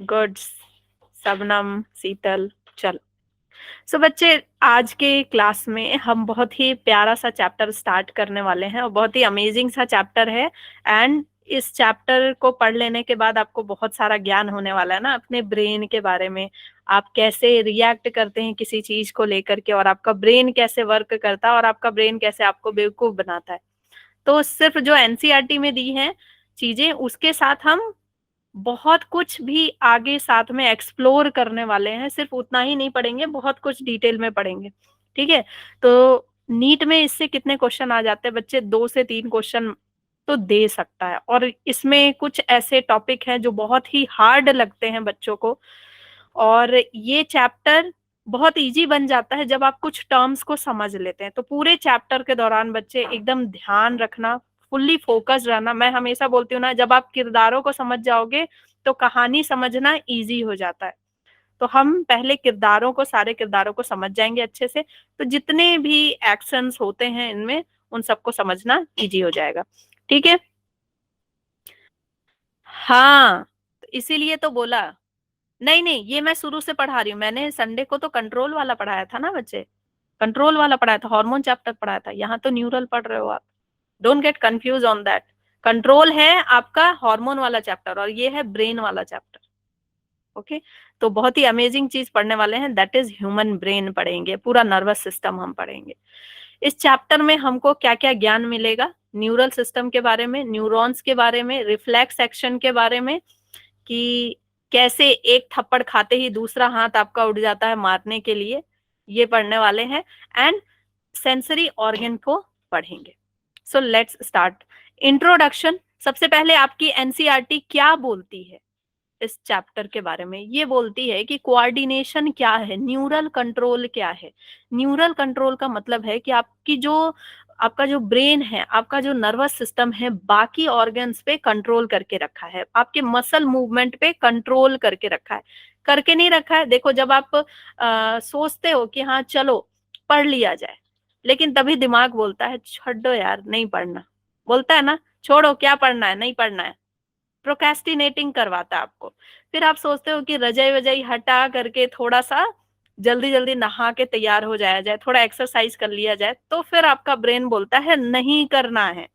Good. सबनम, शीतल, चलो। सो बच्चे, आज के क्लास में हम बहुत ही प्यारा सा चैप्टर स्टार्ट करने वाले हैं और बहुत ही अमेजिंग सा चैप्टर है। एंड इस चैप्टर को पढ़ लेने के बाद आपको बहुत सारा ज्ञान होने वाला है ना अपने ब्रेन के बारे में। आप कैसे रिएक्ट करते हैं किसी चीज को लेकर के, और आपका ब्रेन कैसे वर्क करता है, और आपका ब्रेन कैसे आपको बेवकूफ बनाता है। तो सिर्फ जो एनसीईआरटी में दी हैं चीजें, उसके साथ हम बहुत कुछ भी आगे साथ में एक्सप्लोर करने वाले हैं। सिर्फ उतना ही नहीं पढ़ेंगे, बहुत कुछ डिटेल में पढ़ेंगे। ठीक है। तो नीट में इससे कितने क्वेश्चन आ जाते हैं बच्चे? 2 से 3 क्वेश्चन तो दे सकता है। और इसमें कुछ ऐसे टॉपिक हैं जो बहुत ही हार्ड लगते हैं बच्चों को। और ये चैप्टर बहुत इजी बन जाता है जब आप कुछ टर्म्स को समझ लेते हैं। तो पूरे चैप्टर के दौरान बच्चे एकदम ध्यान रखना, फुल्ली फोकस रहना। मैं हमेशा बोलती हूँ ना, जब आप किरदारों को समझ जाओगे तो कहानी समझना इजी हो जाता है। तो हम पहले किरदारों को, सारे किरदारों को समझ जाएंगे अच्छे से, तो जितने भी एक्शंस होते हैं इनमें, उन सबको समझना इजी हो जाएगा। ठीक है। हाँ, तो इसीलिए तो बोला। नहीं नहीं, ये मैं शुरू से पढ़ा रही हूँ। मैंने संडे को तो कंट्रोल वाला पढ़ाया था ना बच्चे, कंट्रोल वाला पढ़ाया था, हार्मोन चैप्टर पढ़ाया था। यहाँ तो न्यूरल पढ़ रहे हो आप। Don't get confuse on that. Control है आपका हार्मोन वाला चैप्टर, और ये है ब्रेन वाला चैप्टर। ओके। तो बहुत ही अमेजिंग चीज पढ़ने वाले हैं, दैट इज ह्यूमन ब्रेन पढ़ेंगे, पूरा नर्वस सिस्टम हम पढ़ेंगे। इस चैप्टर में हमको क्या क्या ज्ञान मिलेगा? न्यूरल सिस्टम के बारे में, न्यूरॉन्स के बारे में, रिफ्लेक्स एक्शन के बारे में, कि कैसे एक थप्पड़ खाते ही दूसरा हाथ आपका उठ जाता है मारने के लिए, ये पढ़ने वाले हैं। एंड सेंसरी ऑर्गन को पढ़ेंगे। So let's start. इंट्रोडक्शन। सबसे पहले आपकी एनसीईआरटी क्या बोलती है इस चैप्टर के बारे में? ये बोलती है कि कोऑर्डिनेशन क्या है, न्यूरल कंट्रोल क्या है। न्यूरल कंट्रोल का मतलब है कि आपका जो ब्रेन है, आपका जो नर्वस सिस्टम है, बाकी ऑर्गन्स पे कंट्रोल करके रखा है, आपके मसल मूवमेंट पे कंट्रोल करके रखा है। करके नहीं रखा है, देखो जब आप सोचते हो कि हाँ चलो पढ़ लिया जाए, लेकिन तभी दिमाग बोलता है छोड़ो यार नहीं पढ़ना। बोलता है ना, छोड़ो क्या पढ़ना है, नहीं पढ़ना है। प्रोक्रेस्टिनेटिंग करवाता है आपको। फिर आप सोचते हो कि रजाई वजाई हटा करके थोड़ा सा जल्दी जल्दी नहा के तैयार हो जाया जाए, थोड़ा एक्सरसाइज कर लिया जाए, तो फिर आपका ब्रेन बोलता है नहीं करना है,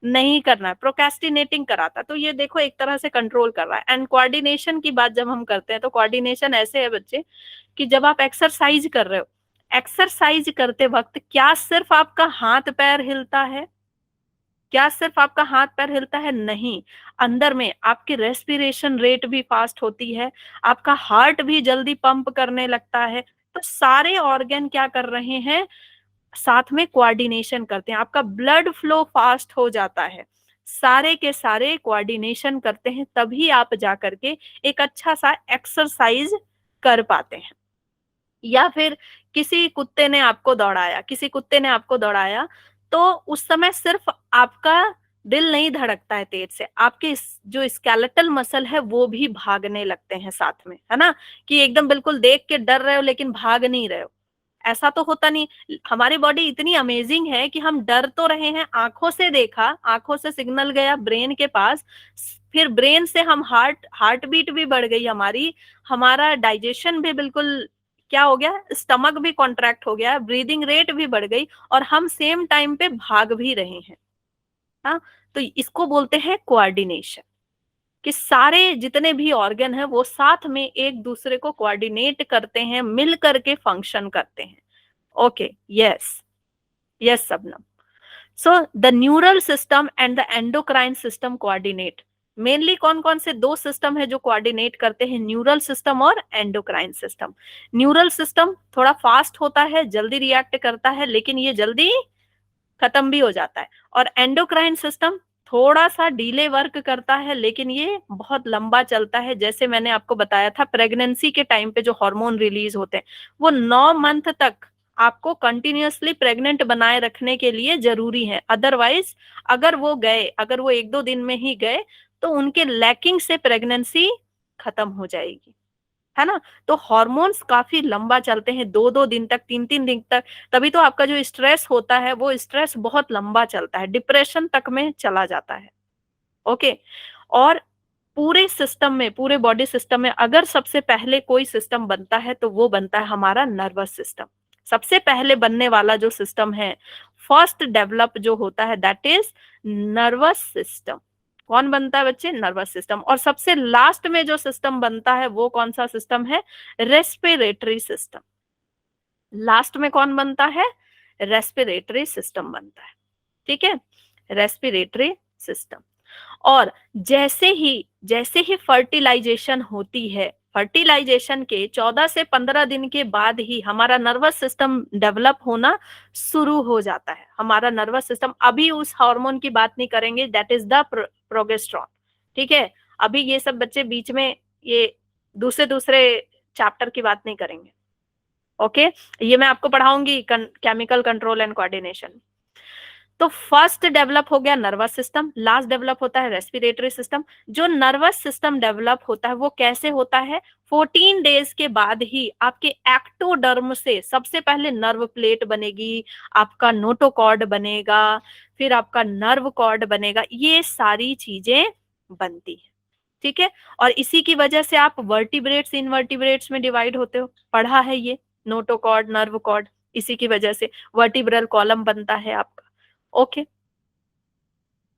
नहीं करना है, प्रोक्रेस्टिनेटिंग कराता। तो ये देखो एक तरह से कंट्रोल कर रहा है। एंड कोऑर्डिनेशन की बात जब हम करते हैं, तो कोऑर्डिनेशन ऐसे है बच्चे कि जब आप एक्सरसाइज कर रहे हो, एक्सरसाइज करते वक्त क्या सिर्फ आपका हाथ पैर हिलता है? क्या सिर्फ आपका हाथ पैर हिलता है? नहीं, अंदर में आपकी रेस्पिरेशन रेट भी फास्ट होती है, आपका हार्ट भी जल्दी पंप करने लगता है। तो सारे ऑर्गन क्या कर रहे हैं? साथ में कोऑर्डिनेशन करते हैं, आपका ब्लड फ्लो फास्ट हो जाता है। सारे के सारे कोऑर्डिनेशन करते हैं, तभी आप जा करके एक अच्छा सा एक्सरसाइज कर पाते हैं। या फिर किसी कुत्ते ने आपको दौड़ाया, किसी कुत्ते ने आपको दौड़ाया, तो उस समय सिर्फ आपका दिल नहीं धड़कता है तेज से, आपके जो स्केलेटल मसल है वो भी भागने लगते हैं साथ में, है ना? कि एकदम बिल्कुल देख के डर रहे हो लेकिन भाग नहीं रहे हो, ऐसा तो होता नहीं। हमारी बॉडी इतनी अमेजिंग है कि हम डर तो रहे हैं, आंखों से देखा, आंखों से सिग्नल गया ब्रेन के पास, फिर ब्रेन से हम हार्ट बीट भी बढ़ गई हमारी, हमारा डाइजेशन भी बिल्कुल क्या हो गया, स्टमक भी कॉन्ट्रैक्ट हो गया, ब्रीदिंग रेट भी बढ़ गई, और हम सेम टाइम पे भाग भी रहे हैं। हाँ, तो इसको बोलते हैं कोऑर्डिनेशन, कि सारे जितने भी ऑर्गन है वो साथ में एक दूसरे को कोऑर्डिनेट करते हैं, मिल करके फंक्शन करते हैं। Okay, yes, yes Shabnam. So the neural system and the endocrine system coordinate. Mainly कौन कौन से 2 सिस्टम है जो कोऑर्डिनेट करते हैं? न्यूरल सिस्टम और एंडोक्राइन सिस्टम। न्यूरल सिस्टम थोड़ा फास्ट होता है, जल्दी रिएक्ट करता है, लेकिन ये जल्दी खत्म भी हो जाता है। और एंडोक्राइन सिस्टम थोड़ा सा डीले वर्क करता है, लेकिन ये बहुत लंबा चलता है। जैसे मैंने आपको बताया था, प्रेगनेंसी के टाइम पे जो हार्मोन रिलीज होते हैं, वो 9 मंथ तक आपको कंटिन्यूअसली प्रेग्नेंट बनाए रखने के लिए जरूरी है। अदरवाइज अगर वो 1-2 दिन में ही गए, तो उनके लैकिंग से प्रेगनेंसी खत्म हो जाएगी, है ना? तो हॉर्मोन्स काफी लंबा चलते हैं, 2-2 दिन तक, 3-3 दिन तक। तभी तो आपका जो स्ट्रेस होता है वो स्ट्रेस बहुत लंबा चलता है, डिप्रेशन तक में चला जाता है। ओके। और पूरे सिस्टम में, पूरे बॉडी सिस्टम में अगर सबसे पहले कोई सिस्टम बनता है तो वो बनता है हमारा नर्वस सिस्टम। सबसे पहले बनने वाला जो सिस्टम है, फर्स्ट डेवलप जो होता है, दैट इज नर्वस सिस्टम। कौन बनता है बच्चे? Nervous system. और सबसे लास्ट में जो सिस्टम बनता है वो कौन सा सिस्टम है? Respiratory system. लास्ट में कौन बनता है? रेस्पिरेटरी सिस्टम बनता है। ठीक है, रेस्पिरेटरी सिस्टम। और जैसे ही फर्टिलाइजेशन होती है, फर्टिलाइजेशन के 14 से 15 दिन के बाद ही हमारा नर्वस सिस्टम डेवलप होना शुरू हो जाता है। हमारा नर्वस सिस्टम, अभी उस हार्मोन की बात नहीं करेंगे, दैट इज द प्रोगेस्ट्रॉन। ठीक है, अभी ये सब बच्चे बीच में ये दूसरे दूसरे चैप्टर की बात नहीं करेंगे। ओके, ये मैं आपको पढ़ाऊंगी केमिकल कंट्रोल एंड कोऑर्डिनेशन। तो फर्स्ट डेवलप हो गया नर्वस सिस्टम, लास्ट डेवलप होता है रेस्पिरेटरी सिस्टम। जो नर्वस सिस्टम डेवलप होता है वो कैसे होता है? 14 डेज के बाद ही आपके एक्टोडर्म से सबसे पहले नर्व प्लेट बनेगी, आपका नोटोकॉर्ड बनेगा, फिर आपका नर्व कॉर्ड बनेगा, ये सारी चीजें बनती है। ठीक है, और इसी की वजह से आप वर्टिब्रेट्स इनवर्टिब्रेट्स में डिवाइड होते हो, पढ़ा है ये, नोटोकॉर्ड, नर्व कॉर्ड, इसी की वजह से वर्टिब्रल कॉलम बनता है आपका। ओके,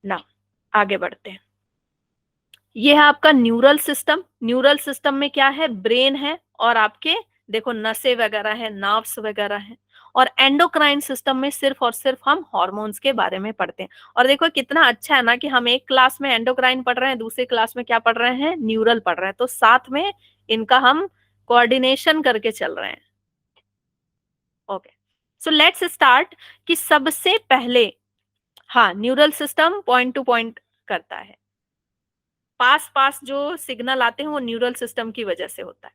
ना आगे बढ़ते हैं। ये है आपका न्यूरल सिस्टम। न्यूरल सिस्टम में क्या है? ब्रेन है और आपके देखो नसें वगैरह है, नर्व्स वगैरह है। और एंडोक्राइन सिस्टम में सिर्फ और सिर्फ हम हॉर्मोन्स के बारे में पढ़ते हैं। और देखो कितना अच्छा है ना कि हम एक क्लास में एंडोक्राइन पढ़ रहे हैं, दूसरी क्लास में क्या पढ़ रहे हैं? न्यूरल पढ़ रहे हैं। तो साथ में इनका हम कोऑर्डिनेशन करके चल रहे हैं। ओके, सो लेट्स स्टार्ट कि सबसे पहले, हाँ, neural system point two point करता है। पास पास जो सिग्नल आते हैं वो न्यूरल सिस्टम की वजह से होता है।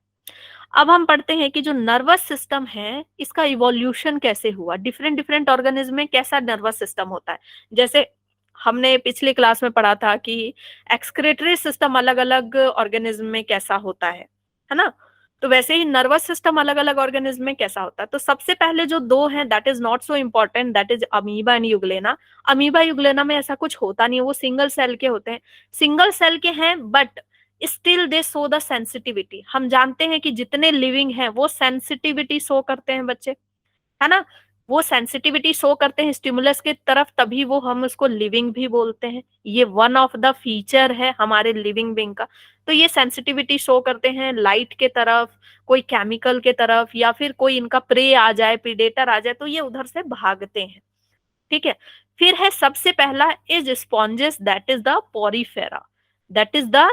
अब हम पढ़ते हैं कि जो नर्वस सिस्टम है इसका इवोल्यूशन कैसे हुआ, डिफरेंट डिफरेंट ऑर्गेनिज्म में कैसा नर्वस सिस्टम होता है। जैसे हमने पिछली क्लास में पढ़ा था कि एक्सक्रेटरी सिस्टम अलग अलग ऑर्गेनिज्म में कैसा होता है ना? तो वैसे ही नर्वस सिस्टम अलग अलग ऑर्गेनिज्म में कैसा होता है। तो सबसे पहले जो दो हैं, that is not so important, that is amoeba and euglena. Amoeba euglena में ऐसा कुछ होता नहीं है, वो सिंगल सेल के होते हैं। सिंगल सेल के हैं but still they show the sensitivity. हम जानते हैं कि जितने लिविंग हैं वो सेंसिटिविटी शो करते हैं बच्चे, है ना? वो सेंसिटिविटी शो करते हैं स्टिमुलस के तरफ, तभी वो हम उसको लिविंग भी बोलते हैं। ये वन ऑफ द फीचर है हमारे लिविंग बीइंग का। तो ये सेंसिटिविटी शो करते हैं लाइट के तरफ, कोई केमिकल के तरफ, या फिर कोई इनका प्रे आ जाए, प्रीडेटर आ जाए तो ये उधर से भागते हैं। ठीक है, फिर है सबसे पहला is sponges, that is the Porifera. That is the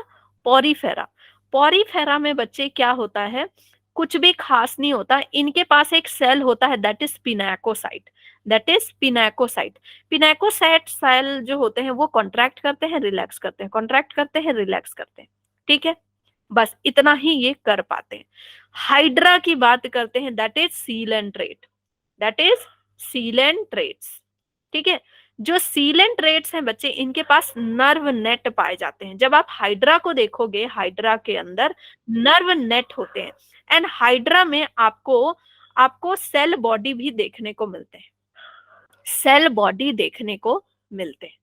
Porifera. Porifera में बच्चे क्या होता है? कुछ भी खास नहीं होता, इनके पास एक सेल होता है, that is pinacocyte. That is pinacocyte. Pinacocyte cell जो होते हैं वो कॉन्ट्रैक्ट करते हैं, रिलैक्स करते हैं, कॉन्ट्रैक्ट करते हैं, रिलैक्स करते हैं। ठीक है, बस इतना ही ये कर पाते हैं। हाइड्रा की बात करते हैं, that is coelenterate. That is coelenterates. ठीक है, जो सीलेंट्रेट्स हैं बच्चे, इनके पास नर्व नेट पाए जाते हैं। जब आप हाइड्रा को देखोगे, हाइड्रा के अंदर नर्व नेट होते हैं। एंड हाइड्रा में आपको आपको सेल बॉडी भी देखने को मिलते हैं, सेल बॉडी देखने को मिलते हैं।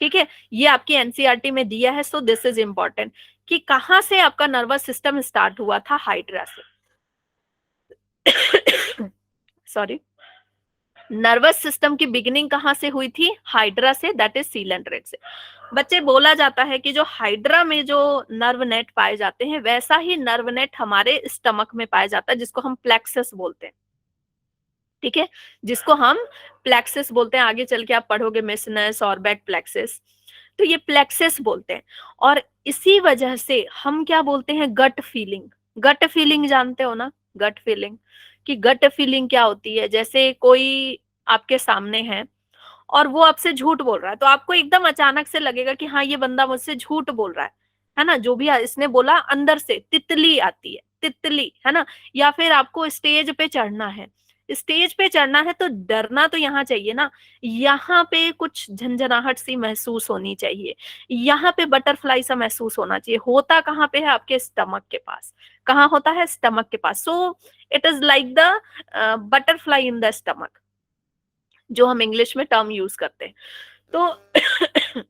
ठीक है, ये आपकी एनसीईआरटी में दिया है, सो दिस इज इंपॉर्टेंट कि कहां से आपका नर्वस सिस्टम स्टार्ट हुआ था? हाइड्रा से। सॉरी, नर्वस सिस्टम की बिगिनिंग कहां से हुई थी? हाइड्रा से, दैट इज सीलेंट्रेट से। बच्चे, बोला जाता है कि जो हाइड्रा में जो नर्व नेट पाए जाते हैं वैसा ही नर्व नेट हमारे स्टमक में पाया जाता है, जिसको हम प्लेक्सस बोलते हैं। ठीक है, जिसको हम प्लेक्सस बोलते हैं। आगे चल के आप पढ़ोगे मेसनस और बैक प्लेक्सस, तो ये प्लेक्सस बोलते हैं। और इसी वजह से हम क्या बोलते हैं? Gut feeling. गट फीलिंग जानते हो ना? गट फीलिंग, कि गट फीलिंग क्या होती है? जैसे कोई आपके सामने है और वो आपसे झूठ बोल रहा है, तो आपको एकदम अचानक से लगेगा कि हाँ, ये बंदा मुझसे झूठ बोल रहा है ना? जो भी इसने बोला, अंदर से तितली आती है, तितली, है ना? या फिर आपको स्टेज पे चढ़ना है, स्टेज पे चढ़ना है तो डरना तो यहाँ चाहिए ना, यहाँ पे कुछ झंझनाहट सी महसूस होनी चाहिए, यहाँ पे बटरफ्लाई सा महसूस होना चाहिए। होता कहाँ पे है? आपके स्टमक के पास। कहाँ होता है? स्टमक के पास। So it is like the butterfly in the stomach, जो हम इंग्लिश में टर्म यूज करते हैं। तो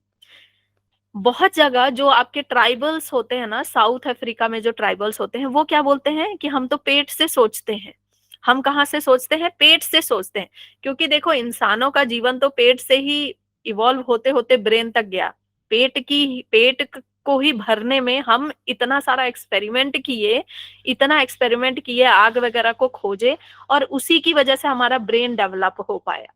बहुत जगह जो आपके ट्राइबल्स होते हैं ना, साउथ अफ्रीका में जो ट्राइबल्स होते हैं, वो क्या बोलते हैं कि हम तो पेट से सोचते हैं। हम कहाँ से सोचते हैं? पेट से सोचते हैं। क्योंकि देखो, इंसानों का जीवन तो पेट से ही इवॉल्व होते होते ब्रेन तक गया। को ही भरने में हम इतना सारा एक्सपेरिमेंट किए, इतना एक्सपेरिमेंट किए, आग वगैरह को खोजे, और उसी की वजह से हमारा ब्रेन डेवलप हो पाया,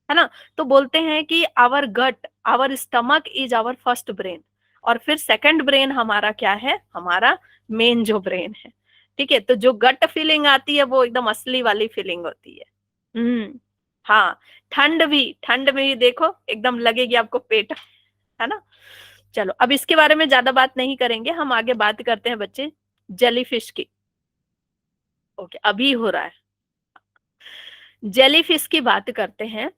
है ना। तो बोलते हैं कि our gut, our stomach is our first brain, और फिर सेकंड ब्रेन हमारा क्या है? हमारा मेन जो ब्रेन है। ठीक है, तो जो गट फीलिंग आती है वो एकदम असली वाली फीलिंग होती है। हाँ। ठंड में भी देखो एकदम लगेगी आपको पेट, है ना। चलो, अब इसके बारे में ज्यादा बात नहीं करेंगे, हम आगे बात करते हैं बच्चे जेलीफिश की। ओके, अभी हो रहा है। जेलीफिश की बात करते हैं।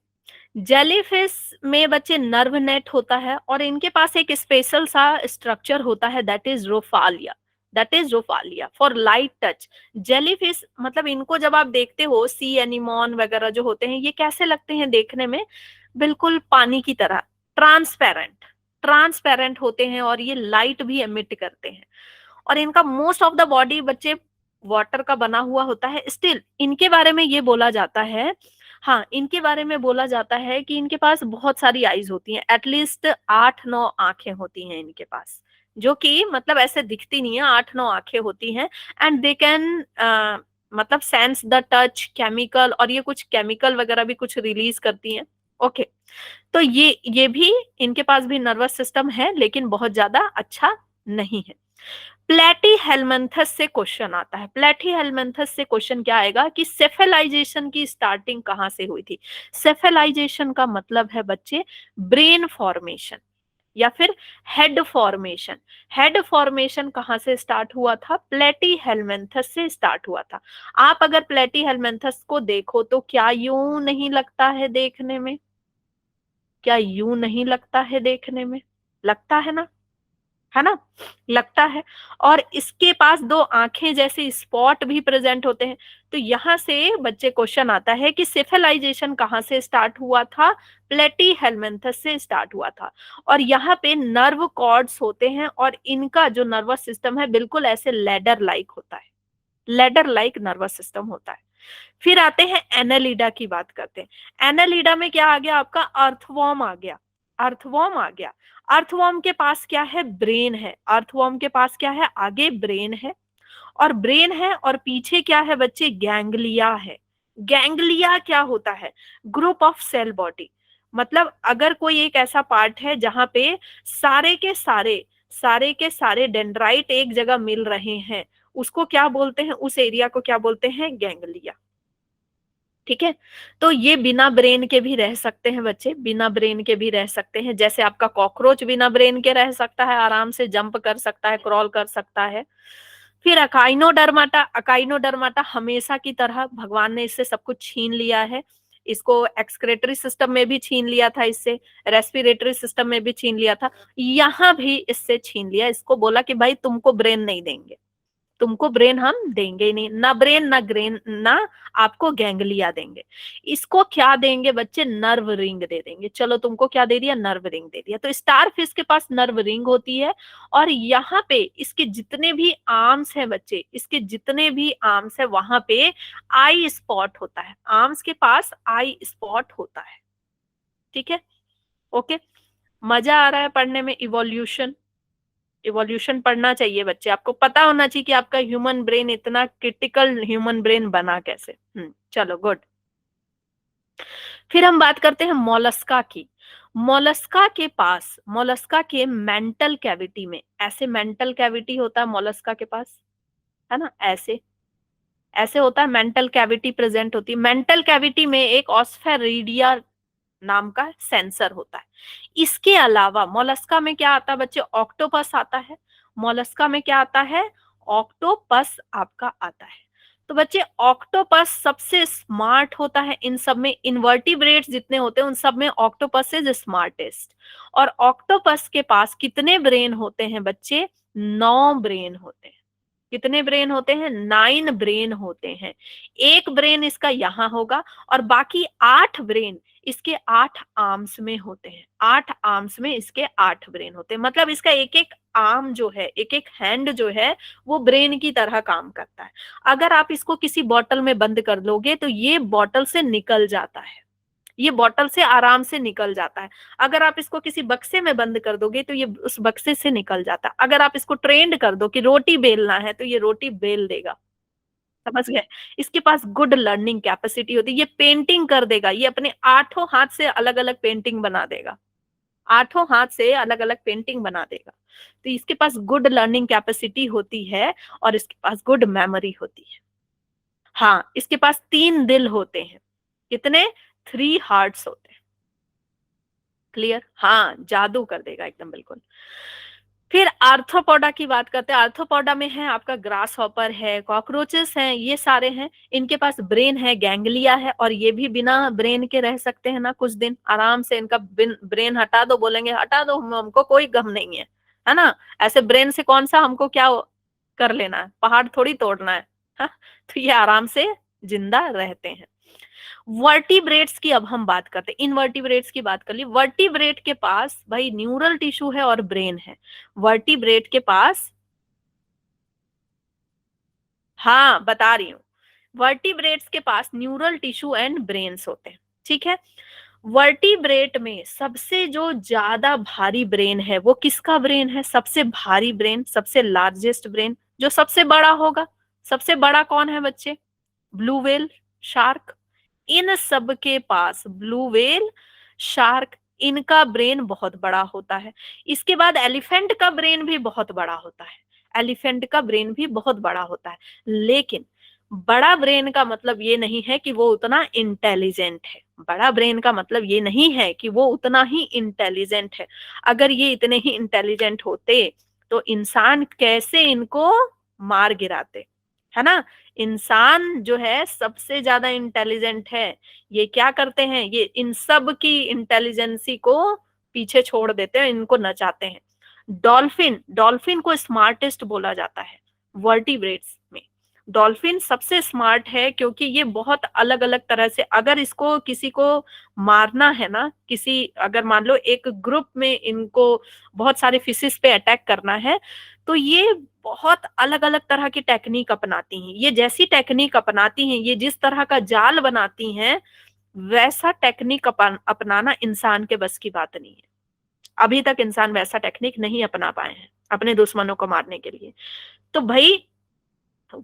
जेलीफिश में बच्चे नर्व नेट होता है, और इनके पास एक स्पेशल सा स्ट्रक्चर होता है, that is rhopalia for light touch. Jellyfish मतलब इनको जब आप देखते हो, सी एनिमोन वगैरह जो होते हैं, ये कैसे लगते हैं देखने में? बिल्कुल पानी की तरह, ट्रांसपेरेंट। ट्रांसपेरेंट होते हैं, और ये लाइट भी एमिट करते हैं। और इनका मोस्ट ऑफ द बॉडी बच्चे वाटर का बना हुआ होता है। स्टिल इनके बारे में ये बोला जाता है, हाँ, इनके बारे में बोला जाता है कि इनके पास बहुत सारी आईज होती हैं, एटलीस्ट 8-9 आंखें होती हैं इनके पास, जो कि मतलब ऐसे दिखती नहीं है, 8-9 आंखें होती हैं। एंड दे कैन मतलब सेंस द टच केमिकल, और ये कुछ केमिकल वगैरह भी कुछ रिलीज करती हैं। ओके, तो ये भी, इनके पास भी नर्वस सिस्टम है, लेकिन बहुत ज्यादा अच्छा नहीं है। प्लेटी हेलमिंथस से क्वेश्चन आता है। प्लेटी हेलमिंथस से क्वेश्चन क्या आएगा कि सेफेलाइजेशन की स्टार्टिंग कहां से हुई थी? सेफेलाइजेशन का मतलब है बच्चे ब्रेन फॉर्मेशन या फिर हेड फॉर्मेशन। हेड फॉर्मेशन कहां से स्टार्ट हुआ था? प्लेटी हेलमिंथस से स्टार्ट हुआ था। आप अगर प्लेटी हेलमिंथस को देखो तो क्या यूं नहीं लगता है देखने में? क्या यूं नहीं लगता है देखने में? लगता है ना, लगता है। और इसके पास दो आंखें जैसे स्पॉट भी प्रेजेंट होते हैं। तो यहां से बच्चे क्वेश्चन आता है कि सेफेलाइजेशन कहां से स्टार्ट हुआ था? प्लेटी हेलमिंथस से स्टार्ट हुआ था। और यहाँ पे नर्व कॉर्ड्स होते हैं, और इनका जो नर्वस सिस्टम है बिल्कुल ऐसे लेडर लाइक होता है, लेडर लाइक नर्वस सिस्टम होता है। फिर आते हैं एनालिडा की बात करते हैं। एनालिडा में क्या आ गया आपका? अर्थवॉर्म आ गया। अर्थवॉर्म आ गया। अर्थवॉर्म के पास क्या है? ब्रेन है। अर्थवॉर्म के पास क्या है? आगे ब्रेन है, और ब्रेन है, और पीछे क्या है बच्चे? गैंग्लिया है। गैंग्लिया क्या होता है? Group of cell body. मतलब अगर कोई एक ऐसा पार्ट है जहां पे सारे के सारे डेंड्राइट एक जगह मिल रहे हैं, उसको क्या बोलते हैं? उस एरिया को क्या बोलते हैं? गैंग्लिया। ठीक है, तो ये बिना ब्रेन के भी रह सकते हैं बच्चे, बिना ब्रेन के भी रह सकते हैं। जैसे आपका कॉकरोच बिना ब्रेन के रह सकता है, आराम से जंप कर सकता है, क्रॉल कर सकता है। फिर अकाइनोडर्माटा। अकाइनोडर्माटा हमेशा की तरह भगवान ने इससे सब कुछ छीन लिया है। इसको एक्सक्रेटरी सिस्टम में भी छीन लिया था, इससे रेस्पिरेटरी सिस्टम में भी छीन लिया था, यहां भी इससे छीन लिया। इसको बोला कि भाई तुमको ब्रेन नहीं देंगे, तुमको ब्रेन हम देंगे ही नहीं, ना ब्रेन ना ग्रेन ना आपको गैंग्लिया देंगे। इसको क्या देंगे बच्चे? नर्व रिंग दे देंगे। चलो, तुमको क्या दे दिया? नर्व रिंग दे दिया। तो स्टार फिश के पास नर्व रिंग होती है, और यहाँ पे इसके जितने भी आर्म्स हैं बच्चे, इसके जितने भी आर्म्स है वहां पे आई स्पॉट होता है। आर्म्स के पास आई स्पॉट होता है। ठीक है, ओके। मजा आ रहा है पढ़ने में? इवोल्यूशन, इवोल्यूशन पढ़ना चाहिए बच्चे, आपको पता होना चाहिए कि आपका ह्यूमन ब्रेन इतना क्रिटिकल ह्यूमन ब्रेन बना कैसे। चलो, गुड। फिर हम बात करते हैं मोलस्का की। मोलस्का के मेंटल कैविटी में, ऐसे मेंटल कैविटी होता है मोलस्का के पास, है ना, ऐसे ऐसे होता है, मेंटल कैविटी प्रेजेंट होती है। मेंटल कैविटी में एक ऑस्फेरिडिया नाम का सेंसर होता है। इसके अलावा मोलस्का में क्या आता है बच्चे? ऑक्टोपस आता है। मोलस्का में क्या आता है? ऑक्टोपस आपका आता है। तो बच्चे ऑक्टोपस सबसे स्मार्ट होता है इन सब में। इनवर्टिब्रेट्स जितने होते हैं उन सब में ऑक्टोपस इज स्मार्टेस्ट। और ऑक्टोपस के पास कितने ब्रेन होते हैं बच्चे? 9 ब्रेन होते हैं। कितने ब्रेन होते हैं? 9 ब्रेन होते हैं। एक ब्रेन इसका यहाँ होगा और बाकी 8 ब्रेन इसके 8 आर्म्स में होते हैं। 8 आर्म्स में इसके 8 ब्रेन होते हैं। मतलब इसका एक एक आर्म जो है, एक एक हैंड जो है, वो ब्रेन की तरह काम करता है। अगर आप इसको किसी बॉटल में बंद कर लोगे तो ये बॉटल से निकल जाता है, ये बॉटल से आराम से निकल जाता है। अगर आप इसको किसी बक्से में बंद कर दोगे तो ये उस बक्से से निकल जाता है। अगर आप इसको ट्रेंड कर दो कि रोटी बेलना है तो ये रोटी बेल देगा। समझ गए? इसके पास गुड लर्निंग कैपेसिटी होती है। ये पेंटिंग कर देगा, ये अपने 8 हाथ से अलग अलग पेंटिंग बना देगा। 8 हाथ से अलग अलग पेंटिंग बना देगा। तो इसके पास गुड लर्निंग कैपेसिटी होती है और इसके पास गुड मेमोरी होती है। हाँ, इसके पास 3 दिल होते हैं। कितने? 3 हार्ट्स होते हैं। क्लियर? हाँ, जादू कर देगा एकदम बिल्कुल। फिर आर्थ्रोपोडा की बात करते हैं। आर्थ्रोपोडा में है आपका ग्रास हॉपर है, कॉकरोचेस हैं, ये सारे हैं। इनके पास ब्रेन है, गैंग्लिया है, और ये भी बिना ब्रेन के रह सकते हैं ना कुछ दिन आराम से। इनका ब्रेन हटा दो, बोलेंगे हटा दो, हमको कोई गम नहीं है ना। ऐसे ब्रेन से कौन सा हमको क्या कर लेना है, पहाड़ थोड़ी तोड़ना है। हा? तो ये आराम से जिंदा रहते हैं। वर्टिब्रेट्स की अब हम बात करते हैं। इनवर्टिब्रेट्स की बात कर ली। वर्टिब्रेट के पास भाई न्यूरल टिश्यू है और ब्रेन है। वर्टिब्रेट के पास, हाँ बता रही हूं, वर्टिब्रेट्स के पास न्यूरल टिश्यू एंड ब्रेन्स होते हैं। ठीक है। वर्टिब्रेट में सबसे जो ज्यादा भारी ब्रेन है वो किसका ब्रेन है? सबसे भारी ब्रेन, सबसे लार्जेस्ट ब्रेन, जो सबसे बड़ा होगा। सबसे बड़ा कौन है बच्चे? Blue whale, shark. इन सब के पास ब्लू व्हेल, शार्क, इनका ब्रेन बहुत बड़ा होता है। इसके बाद एलिफेंट का ब्रेन भी बहुत बड़ा होता है। एलिफेंट का ब्रेन भी बहुत बड़ा होता है। लेकिन बड़ा ब्रेन का मतलब ये नहीं है कि वो उतना इंटेलिजेंट है। बड़ा ब्रेन का मतलब ये नहीं है कि वो उतना ही इंटेलिजेंट है। अगर ये इतने ही इंटेलिजेंट होते तो इंसान कैसे इनको मार गिराते, है ना। इंसान जो है सबसे ज्यादा इंटेलिजेंट है। ये क्या करते हैं, ये इन सब की इंटेलिजेंसी को पीछे छोड़ देते हैं, इनको नचाते हैं। डॉल्फिन, डॉल्फिन को स्मार्टेस्ट बोला जाता है वर्टिब्रेट्स में। डॉल्फिन सबसे स्मार्ट है क्योंकि ये बहुत अलग अलग तरह से, अगर इसको किसी को मारना है ना, किसी, अगर मान लो एक ग्रुप में इनको बहुत सारे फिशेस पे अटैक करना है, तो ये बहुत अलग अलग तरह की टेक्निक अपनाती हैं। ये जैसी टेक्निक अपनाती हैं, ये जिस तरह का जाल बनाती हैं, वैसा टेक्निक अपनाना इंसान के बस की बात नहीं है। अभी तक इंसान वैसा टेक्निक नहीं अपना पाए हैं अपने दुश्मनों को मारने के लिए। तो भाई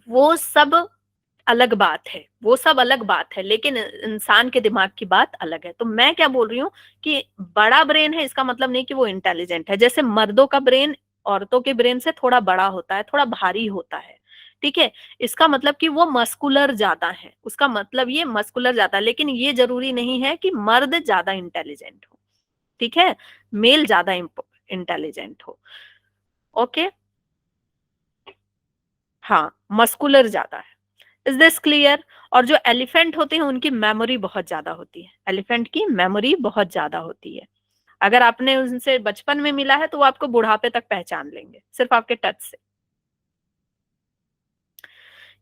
वो सब अलग बात है, वो सब अलग बात है, लेकिन इंसान के दिमाग की बात अलग है। तो मैं क्या बोल रही हूँ कि बड़ा ब्रेन है इसका मतलब नहीं कि वो इंटेलिजेंट है। जैसे मर्दों का ब्रेन औरतों के ब्रेन से थोड़ा बड़ा होता है, थोड़ा भारी होता है। ठीक है। इसका मतलब कि वो मस्कुलर ज्यादा है, उसका मतलब ये मस्कुलर ज्यादा, लेकिन ये जरूरी नहीं है कि मर्द ज्यादा इंटेलिजेंट हो। ठीक है। मेल ज्यादा इंटेलिजेंट हो। ओके। हाँ, मस्कुलर ज्यादा है। Is this clear? और जो एलिफेंट होते हैं उनकी मेमोरी बहुत ज्यादा होती है। एलिफेंट की मेमोरी बहुत ज्यादा होती है। अगर आपने उनसे बचपन में मिला है तो वो आपको बुढ़ापे तक पहचान लेंगे सिर्फ आपके टच से।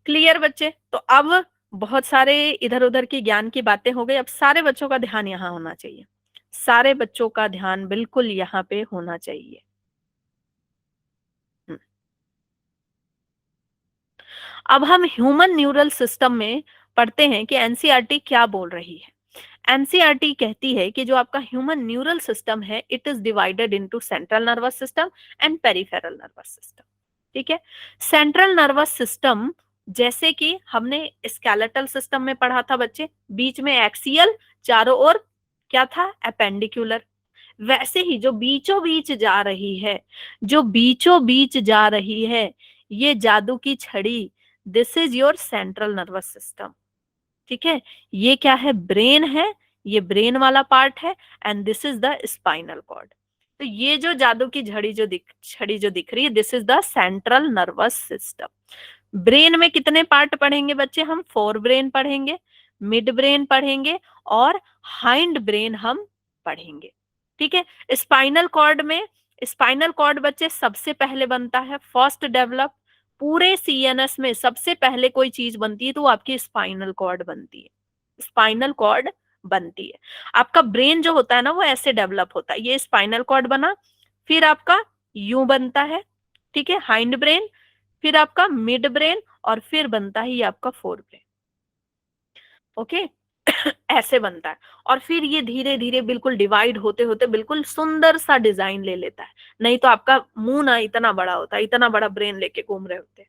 क्लियर बच्चे? तो अब बहुत सारे इधर उधर की ज्ञान की बातें हो गई। अब सारे बच्चों का ध्यान यहाँ होना चाहिए। सारे बच्चों का ध्यान बिल्कुल यहाँ पे होना चाहिए। हम्म। अब हम ह्यूमन न्यूरल सिस्टम में पढ़ते हैं कि एनसीईआरटी क्या बोल रही है। एनसीईआरटी कहती है कि जो आपका ह्यूमन न्यूरल सिस्टम है, it is divided into central nervous system and peripheral nervous system. ठीक है। सेंट्रल नर्वस सिस्टम, जैसे कि हमने स्केलेटल सिस्टम में पढ़ा था बच्चे, बीच में एक्सियल, चारों ओर क्या था, अपेंडिकुलर। वैसे ही जो बीचों बीच जा रही है, जो बीचों बीच जा रही है, ये जादू की छड़ी, this is your central nervous system. ठीक है। ये क्या है, ब्रेन है, ये ब्रेन वाला पार्ट है, and this is the spinal cord. तो ये जो जादू की छड़ी जो दिख रही है, this is the central nervous system. Brain में कितने पार्ट पढ़ेंगे बच्चे हम? 4 ब्रेन पढ़ेंगे, मिड ब्रेन पढ़ेंगे, और हाइंड ब्रेन हम पढ़ेंगे। ठीक है। स्पाइनल कॉर्ड में, स्पाइनल कॉर्ड बच्चे सबसे पहले बनता है, फर्स्ट डेवलप, पूरे सीएनएस में सबसे पहले कोई चीज बनती है तो वो आपकी स्पाइनल कॉर्ड बनती है, स्पाइनल कॉर्ड बनती है। आपका ब्रेन जो होता है ना वो ऐसे डेवलप होता है, ये स्पाइनल कॉर्ड बना, फिर आपका यूं बनता है, ठीक है, हाइंड ब्रेन, फिर आपका मिड ब्रेन, और फिर बनता है ये आपका फोर ब्रेन। ओके ऐसे बनता है, और फिर ये धीरे धीरे बिल्कुल डिवाइड होते होते बिल्कुल सुंदर सा डिजाइन ले लेता है। नहीं तो आपका मुंह ना इतना बड़ा होता है, इतना बड़ा ब्रेन लेके घूम रहे होते हैं।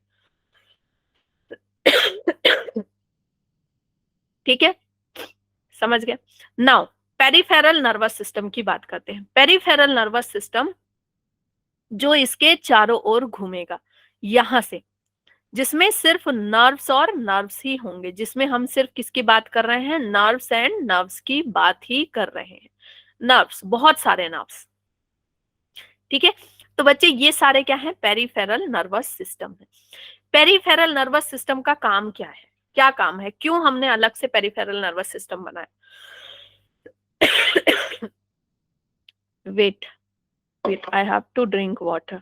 ठीक है, समझ गए। नाउ पेरिफेरल नर्वस सिस्टम की बात करते हैं। पेरिफेरल नर्वस सिस्टम जो इसके चारों ओर घूमेगा यहां से, जिसमें सिर्फ नर्व्स और नर्व्स ही होंगे, जिसमें हम सिर्फ किसकी बात कर रहे हैं, नर्व्स एंड नर्व्स की बात ही कर रहे हैं। नर्व्स, बहुत सारे नर्व्स, ठीक है। तो बच्चे ये सारे क्या है, पेरिफेरल नर्वस सिस्टम है। पेरिफेरल नर्वस सिस्टम का काम क्या है, क्या काम है, क्यों हमने अलग से पेरिफेरल नर्वस सिस्टम बनाया? Wait, wait, I have to drink water.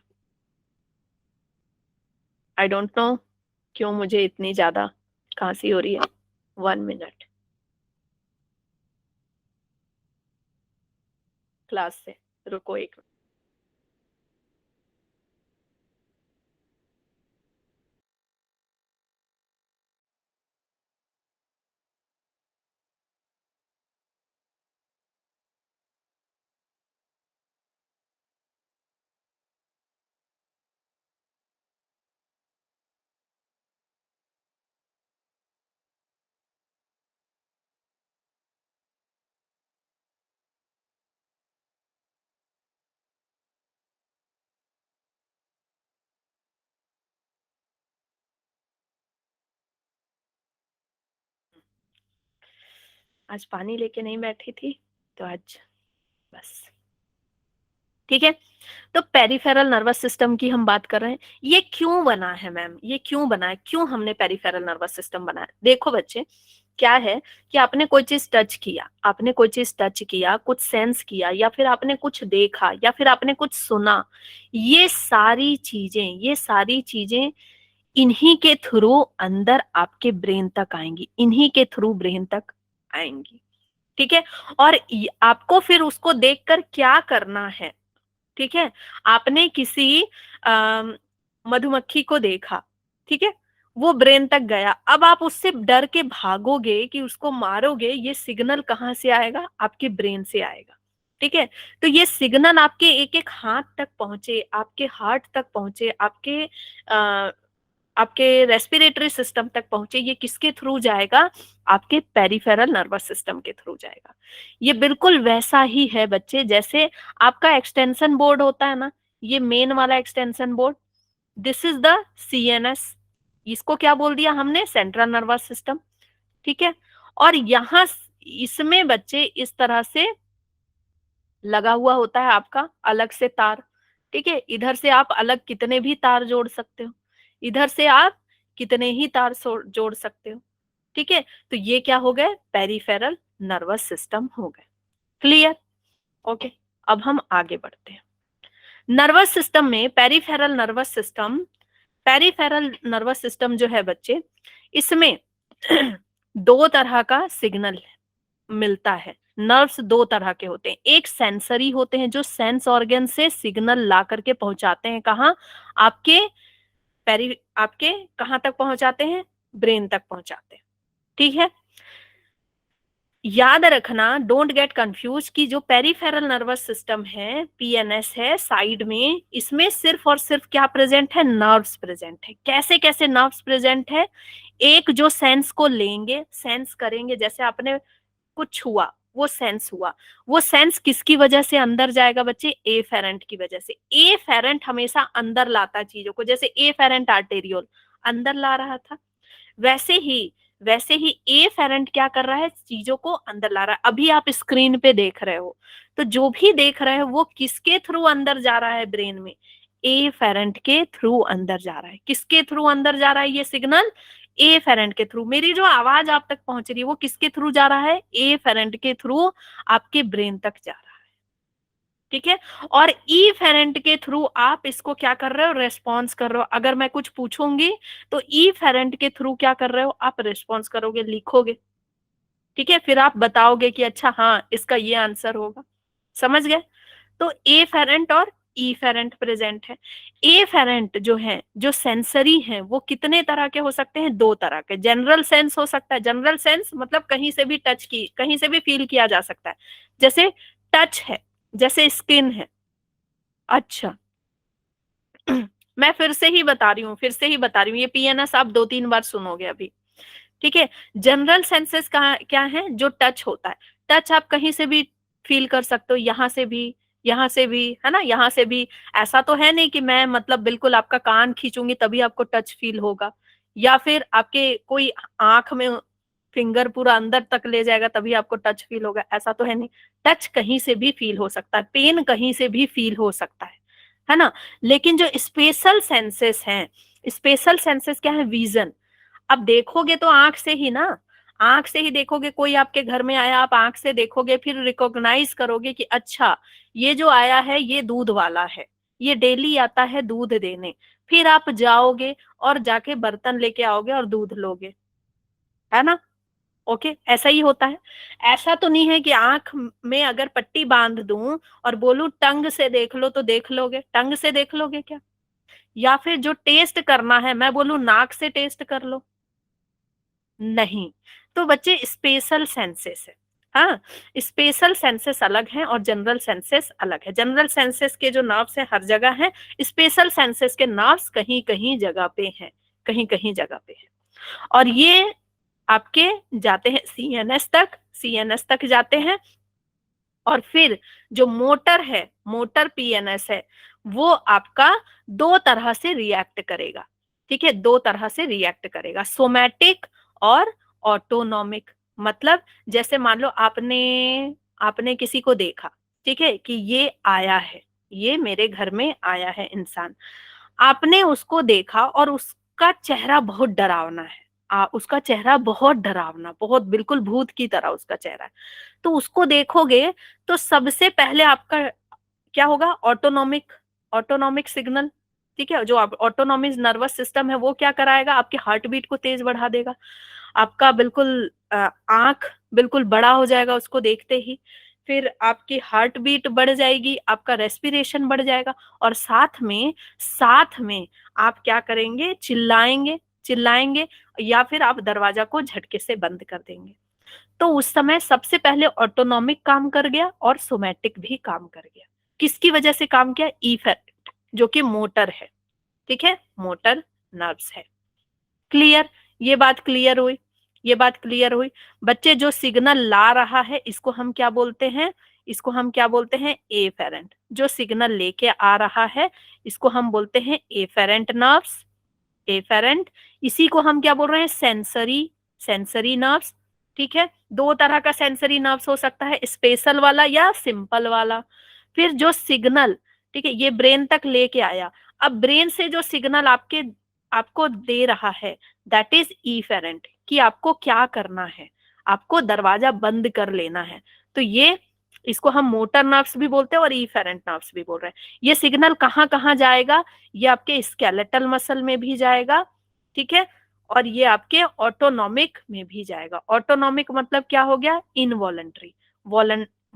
I don't know क्यों मुझे इतनी ज्यादा खांसी हो रही है। 1 मिनट, क्लास से, रुको एक मिनट। आज पानी लेके नहीं बैठी थी तो आज बस, ठीक है। तो पेरिफेरल नर्वस सिस्टम की हम बात कर रहे हैं। ये क्यों बना है मैम, ये क्यों बना है, क्यों हमने पेरिफेरल नर्वस सिस्टम बनाया? देखो बच्चे, क्या है कि आपने कोई चीज टच किया, आपने कोई चीज टच किया, कुछ सेंस किया, या फिर आपने कुछ देखा, या फिर आपने कुछ सुना, ये सारी चीजें इन्हीं के थ्रू अंदर आपके ब्रेन तक आएंगी, इन्हीं के थ्रू ब्रेन तक आएंगी, ठीक है। और आपको फिर उसको देखकर क्या करना है, ठीक है। आपने किसी मधुमक्खी को देखा, ठीक है, वो ब्रेन तक गया, अब आप उससे डर के भागोगे कि उसको मारोगे, ये सिग्नल कहाँ से आएगा, आपके ब्रेन से आएगा, ठीक है। तो ये सिग्नल आपके एक एक हाथ तक पहुंचे, आपके हार्ट तक पहुंचे, आपके रेस्पिरेटरी सिस्टम तक पहुंचे, ये किसके थ्रू जाएगा, आपके पेरिफेरल नर्वस सिस्टम के थ्रू जाएगा। ये बिल्कुल वैसा ही है बच्चे, जैसे आपका एक्सटेंशन बोर्ड होता है ना, ये मेन वाला extension board, this is the CNS, इसको क्या बोल दिया हमने, सेंट्रल नर्वस सिस्टम, ठीक है। और यहां इसमें बच्चे इस तरह से लगा हुआ होता है आपका अलग से तार, ठीक है। इधर से आप अलग कितने भी तार जोड़ सकते हो, इधर से आप कितने ही तार जोड़ सकते हो, ठीक है। तो ये क्या हो गए, पेरिफेरल नर्वस सिस्टम हो गए। क्लियर? ओके, अब हम आगे बढ़ते हैं। नर्वस सिस्टम में peripheral nervous system, peripheral nervous system जो है बच्चे, इसमें दो तरह का सिग्नल मिलता है। नर्व्स दो तरह के होते हैं, एक सेंसरी होते हैं जो सेंस ऑर्गन से सिग्नल ला करके पहुंचाते हैं, कहाँ, आपके आपके कहाँ तक पहुंचाते हैं, ब्रेन तक पहुंचाते हैं, ठीक है। याद रखना, डोंट गेट कंफ्यूज, कि जो पेरिफेरल नर्वस सिस्टम है, पीएनएस है साइड में, इसमें सिर्फ और सिर्फ क्या प्रेजेंट है, नर्व्स प्रेजेंट है। कैसे कैसे नर्व्स प्रेजेंट है, एक जो सेंस को लेंगे, सेंस करेंगे, जैसे आपने कुछ हुआ, वो सेंस हुआ, वो सेंस किसकी वजह से अंदर जाएगा बच्चे, ए फेरेंट की वजह से। ए फेरेंट हमेशा अंदर लाता चीजों को, जैसे ए फेरेंट आर्टेरियोल अंदर ला रहा था, वैसे ही ए फेरेंट क्या कर रहा है, चीजों को अंदर ला रहा है। अभी आप स्क्रीन पे देख रहे हो, तो जो भी देख रहे हो वो किसके थ्रू अंदर जा रहा है ब्रेन में, ए फेरेंट के थ्रू अंदर जा रहा है। किसके थ्रू अंदर जा रहा है ये सिग्नल, ए फेरेंट के थ्रू। मेरी जो आवाज आप तक पहुंच रही है वो किसके थ्रू जा रहा है, ए फेरेंट के थ्रू आपके ब्रेन तक जा रहा है। ठीक है। और इफेरेंट के थ्रू आप इसको क्या कर रहे हो, रेस्पॉन्स कर रहे हो। अगर मैं कुछ पूछूंगी तो इफेरेंट के थ्रू क्या कर रहे हो, आप रेस्पॉन्स करोगे, लिखोगे। ठीक है, फिर आप बताओगे कि अच्छा हाँ इसका ये आंसर होगा। समझ गए। तो ए फेरेंट और ई फेरेंट प्रेजेंट है। ए फेरेंट जो है, जो सेंसरी है, वो कितने तरह के हो सकते हैं, दो तरह के। जनरल सेंस हो सकता है, जनरल सेंस मतलब कहीं से भी टच की, कहीं से भी फील किया जा सकता है, जैसे टच है, जैसे स्किन है। अच्छा मैं फिर से ही बता रही हूँ, फिर से ही बता रही हूँ, ये पीएनएस आप 2-3 बार सुनोगे अभी। ठीक है। जनरल सेंसेस कहाँ क्या है, जो टच होता है। टच आप कहीं से भी फील कर सकते हो, यहां से भी, यहां से भी, है ना, यहां से भी। ऐसा तो है नहीं कि मैं मतलब बिल्कुल आपका कान खींचूंगी तभी आपको टच फील होगा, या फिर आपके कोई आंख में फिंगर पूरा अंदर तक ले जाएगा तभी आपको टच फील होगा, ऐसा तो है नहीं। टच कहीं से भी फील हो सकता है, पेन कहीं से भी फील हो सकता है ना। लेकिन जो स्पेशल सेंसेस हैं, स्पेशल सेंसेस क्या है, विजन। अब देखोगे तो आंख से ही ना, आंख से ही देखोगे, कोई आपके घर में आया, आप आंख से देखोगे, फिर रिकॉग्नाइज करोगे कि अच्छा ये जो आया है ये दूध वाला है, ये डेली आता है दूध देने। फिर आप जाओगे और जाके बर्तन लेके आओगे और दूध लोगे, है ना। ओके, ऐसा ही होता है। ऐसा तो नहीं है कि आंख में अगर पट्टी बांध दूं और बोलूं टंग से देख लो तो देख लोगे, टंग से देख लोगे क्या। या फिर जो टेस्ट करना है मैं बोलूं नाक से टेस्ट कर लो, नहीं। तो बच्चे स्पेशल सेंसेस है। हाँ, स्पेशल सेंसेस अलग हैं और जनरल सेंसेस अलग है। जनरल सेंसेस के जो नर्व्स हैं हर जगह हैं, स्पेशल सेंसेस के नर्व्स कहीं कहीं जगह पे हैं, कहीं कहीं जगह पे है। और ये आपके जाते हैं सीएनएस तक, सीएनएस तक जाते हैं। और फिर जो मोटर है, मोटर पीएनएस है, वो आपका दो तरह से रिएक्ट करेगा। ठीक है, दो तरह से रिएक्ट करेगा, सोमैटिक और ऑटोनॉमिक। मतलब जैसे मान लो आपने आपने किसी को देखा, ठीक है, कि ये आया है, ये मेरे घर में आया है इंसान। आपने उसको देखा और उसका चेहरा बहुत डरावना है, उसका चेहरा बहुत डरावना, बहुत बिल्कुल भूत की तरह उसका चेहरा है। तो उसको देखोगे तो सबसे पहले आपका क्या होगा, ऑटोनॉमिक, ऑटोनॉमिक सिग्नल। ठीक है, जो ऑटोनॉमिक नर्वस सिस्टम है वो क्या कराएगा, आपके हार्ट बीट को तेज बढ़ा देगा। आपका बिल्कुल आंख बिल्कुल बड़ा हो जाएगा उसको देखते ही। फिर आपकी हार्ट बीट बढ़ जाएगी, आपका रेस्पिरेशन बढ़ जाएगा। और साथ में आप क्या करेंगे, चिल्लाएंगे, चिल्लाएंगे, या फिर आप दरवाजा को झटके से बंद कर देंगे। तो उस समय सबसे पहले ऑटोनॉमिक काम कर गया और सोमैटिक भी काम कर गया। किसकी वजह से काम किया, इफेक्ट, जो कि मोटर है। ठीक है, मोटर नर्व्स है। क्लियर, ये बात क्लियर हुई, ये बात क्लियर हुई। बच्चे जो सिग्नल ला रहा है इसको हम क्या बोलते हैं, इसको हम क्या बोलते हैं, एफेरेंट। जो सिग्नल लेके आ रहा है इसको हम बोलते हैं एफेरेंट नर्व्स, एफेरेंट। इसी को हम क्या बोल रहे हैं, सेंसरी, सेंसरी नर्व्स। ठीक है, दो तरह का सेंसरी नर्व्स हो सकता है, स्पेशल वाला या सिंपल वाला। फिर जो सिग्नल, ठीक है, ये ब्रेन तक लेके आया। अब ब्रेन से जो सिग्नल आपके आपको दे रहा है दैट इज इफेरेंट, कि आपको क्या करना है, आपको दरवाजा बंद कर लेना है। तो ये, इसको हम मोटर नर्व्स भी बोलते हैं और इफेरेंट नर्व्स भी बोल रहे हैं। ये सिग्नल कहाँ कहाँ जाएगा, ये आपके स्केलेटल मसल में भी जाएगा। ठीक है, और ये आपके ऑटोनॉमिक में भी जाएगा। ऑटोनॉमिक मतलब क्या हो गया, इनवॉलंटरी।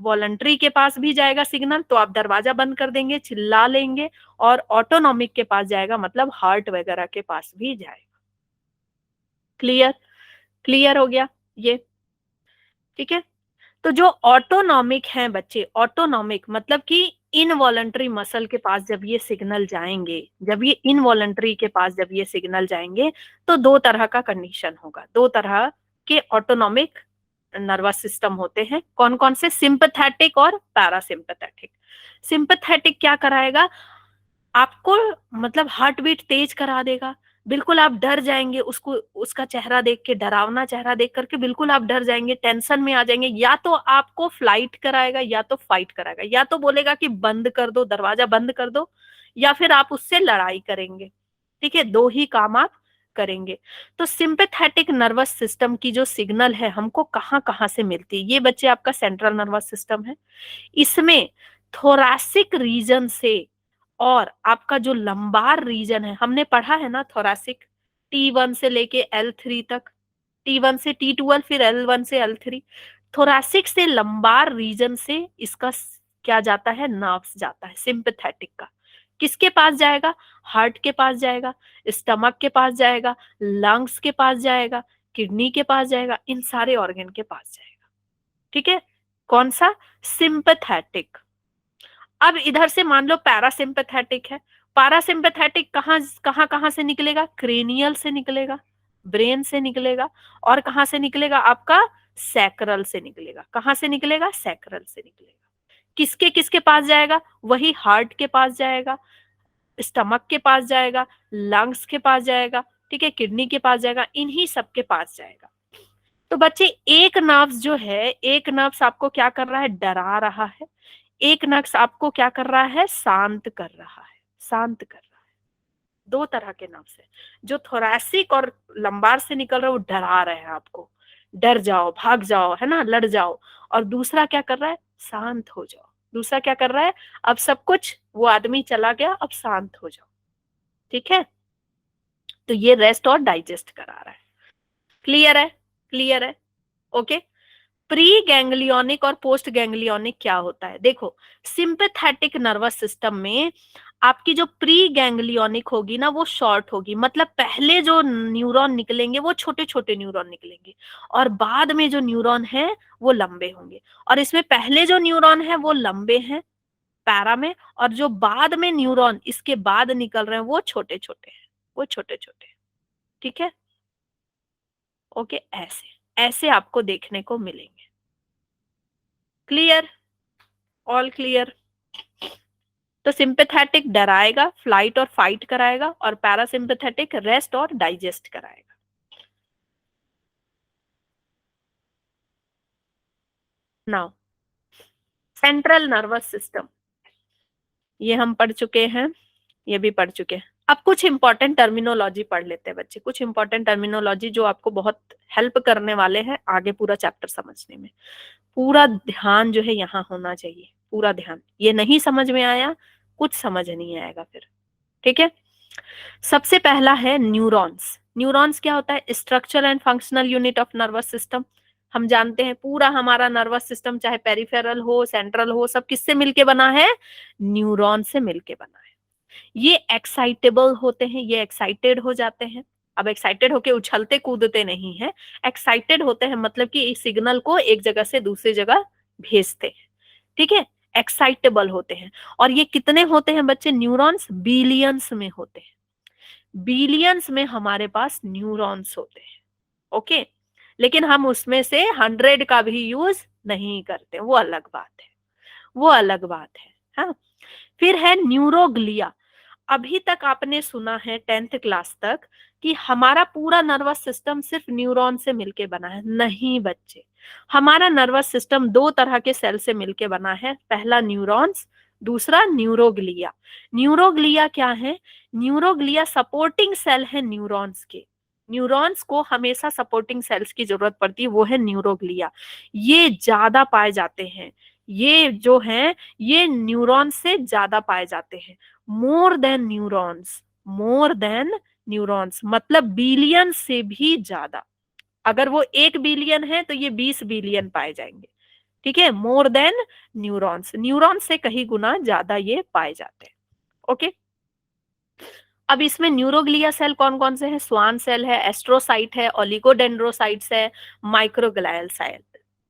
वॉलंटरी के पास भी जाएगा सिग्नल तो आप दरवाजा बंद कर देंगे, चिल्ला लेंगे। और ऑटोनॉमिक के पास जाएगा मतलब हार्ट वगैरह के पास भी जाएगा। क्लियर, क्लियर हो गया ये। ठीक है, तो जो ऑटोनॉमिक है बच्चे, ऑटोनॉमिक मतलब कि इनवॉलंटरी मसल के पास जब ये सिग्नल जाएंगे, जब ये इनवॉलंटरी के पास जब ये सिग्नल जाएंगे, तो दो तरह का कंडीशन होगा। दो तरह के ऑटोनॉमिक नर्वस सिस्टम होते हैं, कौन कौन से, सिंपैथेटिक और पैरासिम्पैथेटिक। सिंपैथेटिक क्या कराएगा आपको, मतलब हार्ट बीट तेज करा देगा। बिल्कुल आप डर जाएंगे उसको, उसका चेहरा देख के, डरावना चेहरा देख करके बिल्कुल आप डर जाएंगे, टेंशन में आ जाएंगे। या तो आपको फ्लाइट कराएगा या तो फाइट कराएगा, या तो बोलेगा कि बंद कर दो, दरवाजा बंद कर दो, या फिर आप उससे लड़ाई करेंगे। ठीक है, दो ही काम आप करेंगे। तो सिंपैथेटिक नर्वस सिस्टम की जो सिग्नल है हमको कहाँ कहाँ से मिलती है, ये बच्चे आपका सेंट्रल नर्वस सिस्टम है। इसमें थोरैसिक रीजन से और आपका जो लंबार रीजन है, हमने पढ़ा है ना थोरैसिक, T1 से लेके L3 तक, T1 से T12, फिर L1 से L3। थोरैसिक से लंबार रीजन से इसका क्या जाता है, नर्व्स जाता है सिंपैथेटिक का। किसके पास जाएगा, हार्ट के पास जाएगा, स्टमक के पास जाएगा, लंग्स के पास जाएगा, किडनी के पास जाएगा, इन सारे ऑर्गन के पास जाएगा। ठीक है, कौन सा, सिंपैथेटिक। अब इधर से मान लो पैरासिम्पैथेटिक है, पैरासिम्पैथेटिक कहाँ कहाँ कहाँ से निकलेगा, क्रेनियल से निकलेगा, ब्रेन से निकलेगा, और कहाँ से निकलेगा, आपका सैक्रल से निकलेगा। कहाँ से निकलेगा, सैक्रल से निकलेगा। किसके किसके पास जाएगा, वही हार्ट के पास जाएगा, स्टमक के पास जाएगा, लंग्स के पास जाएगा, ठीक है, किडनी के पास जाएगा, इन्हीं सब के पास जाएगा। तो बच्चे एक नर्व्स जो है, एक नर्व्स आपको क्या कर रहा है, डरा रहा है, एक नर्व्स आपको क्या कर रहा है, शांत कर रहा है, शांत कर रहा है। दो तरह के नर्व्स है, जो थोरैसिक और लंबार से निकल रहे हैं वो डरा रहे हैं आपको, डर जाओ, भाग जाओ, है ना, लड़ जाओ। और दूसरा क्या कर रहा है, शांत हो जाओ। दूसरा क्या कर रहा है, अब सब कुछ, वो आदमी चला गया, अब शांत हो जाओ। ठीक है, तो ये रेस्ट और डाइजेस्ट करा रहा है। क्लियर है, क्लियर है, ओके। प्री गैंग्लियोनिक और पोस्ट गैंग्लियोनिक क्या होता है, देखो सिंपैथेटिक नर्वस सिस्टम में आपकी जो प्री गैंग्लियोनिक होगी ना वो शॉर्ट होगी, मतलब पहले जो न्यूरॉन निकलेंगे वो छोटे छोटे न्यूरॉन निकलेंगे, और बाद में जो न्यूरॉन है वो लंबे होंगे। और इसमें पहले जो न्यूरॉन है वो लंबे हैं पैरा में, और जो बाद में न्यूरॉन इसके बाद निकल रहे हैं वो छोटे छोटे हैं, वो छोटे छोटे। ठीक है, ओके, ऐसे ऐसे आपको देखने को मिलेंगे। Clear, all clear. तो सिंपैथेटिक डराएगा, फ्लाइट और फाइट कराएगा, और पैरासिम्पैथेटिक रेस्ट और डाइजेस्ट कराएगा। नाउ सेंट्रल नर्वस सिस्टम, ये हम पढ़ चुके हैं, ये भी पढ़ चुके हैं। अब कुछ इंपॉर्टेंट टर्मिनोलॉजी पढ़ लेते हैं बच्चे, कुछ इंपॉर्टेंट टर्मिनोलॉजी जो आपको बहुत हेल्प करने वाले हैं आगे पूरा चैप्टर समझने में। पूरा ध्यान जो है यहाँ होना चाहिए, पूरा ध्यान। ये नहीं समझ में आया, कुछ समझ नहीं आएगा फिर। ठीक है, सबसे पहला है न्यूरॉन्स। न्यूरॉन्स क्या होता है, structure and functional unit of nervous system. हम जानते हैं पूरा हमारा नर्वस सिस्टम, चाहे पेरिफेरल हो, सेंट्रल हो, सब किससे मिलके बना है, न्यूरॉन से मिलके बना है। ये एक्साइटेबल होते हैं, ये एक्साइटेड हो जाते हैं। अब एक्साइटेड होके उछलते कूदते नहीं है, एक्साइटेड होते हैं मतलब कि इस सिग्नल को एक जगह से दूसरी जगह भेजते हैं। ठीक है, एक्साइटेबल होते हैं। और ये कितने होते हैं बच्चे, न्यूरॉन्स बिलियंस में होते हैं, बिलियंस में हमारे पास न्यूरॉन्स होते हैं। ओके, लेकिन हम उसमें से 100 का भी यूज नहीं करते, वो अलग बात है, वो अलग बात है। हाँ, फिर है न्यूरोग्लिया। अभी तक आपने सुना है 10th क्लास तक कि हमारा पूरा नर्वस सिस्टम सिर्फ न्यूरॉन से मिलके बना है। नहीं बच्चे, हमारा नर्वस सिस्टम दो तरह के सेल से मिलके बना है, पहला न्यूरॉन्स, दूसरा न्यूरोग्लिया। न्यूरोग्लिया क्या है, न्यूरोग्लिया सपोर्टिंग सेल है न्यूरॉन्स के। न्यूरॉन्स को हमेशा सपोर्टिंग सेल्स की जरूरत पड़ती है, वो है न्यूरोग्लिया। ये ज्यादा पाए जाते हैं, ये जो हैं ये न्यूरॉन से ज्यादा पाए जाते हैं, more than neurons, more than neurons मतलब बिलियन से भी ज्यादा। अगर वो 1 बिलियन है तो ये 20 बिलियन पाए जाएंगे। ठीक है, मोर देन न्यूरॉन्स, न्यूरॉन से कहीं गुना ज्यादा ये पाए जाते हैं। ओके, अब इसमें न्यूरोग्लिया सेल कौन कौन से हैं, स्वान सेल है, एस्ट्रोसाइट है, ओलिगोडेंड्रोसाइट्स है, माइक्रोग्लायल सेल,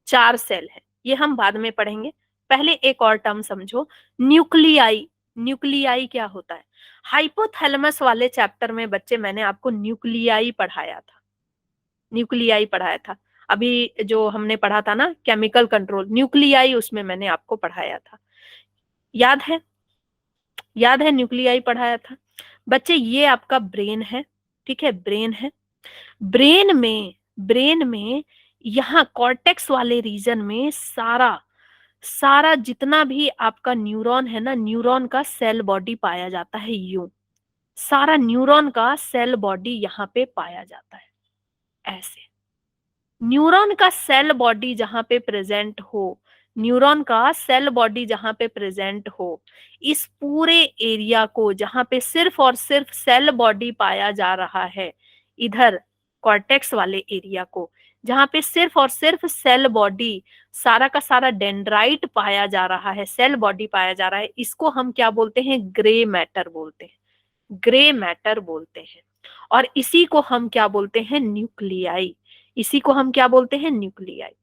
4 सेल है। ये हम बाद में पढ़ेंगे, पहले एक और टर्म समझो, न्यूक्लियाई। न्यूक्लियाई क्या होता है, हाइपोथैलेमस वाले चैप्टर में बच्चे मैंने आपको न्यूक्लियाई पढ़ाया था, न्यूक्लियाई पढ़ाया था। अभी जो हमने पढ़ा था ना केमिकल कंट्रोल, न्यूक्लियाई उसमें मैंने आपको पढ़ाया था, याद है, याद है न्यूक्लियाई पढ़ाया था बच्चे। ये आपका ब्रेन है, ठीक है, ब्रेन है। ब्रेन में यहाँ कॉर्टेक्स वाले रीजन में सारा सारा जितना भी आपका न्यूरॉन है ना, न्यूरॉन का सेल बॉडी पाया जाता है। यूं सारा न्यूरॉन का सेल बॉडी यहाँ पे पाया जाता है। ऐसे न्यूरॉन का सेल बॉडी जहां पे प्रेजेंट हो, न्यूरॉन का सेल बॉडी जहां पे प्रेजेंट हो, इस पूरे एरिया को जहां पे सिर्फ और सिर्फ सेल बॉडी पाया जा रहा है, इधर कॉर्टेक्स वाले एरिया को जहां पे सिर्फ और सिर्फ सेल बॉडी, सारा का सारा डेंड्राइट पाया जा रहा है, सेल बॉडी पाया जा रहा है, इसको हम क्या बोलते हैं? ग्रे मैटर बोलते हैं, ग्रे मैटर बोलते हैं। और इसी को हम क्या बोलते हैं? न्यूक्लियाई। इसी को हम क्या बोलते हैं? न्यूक्लियाई।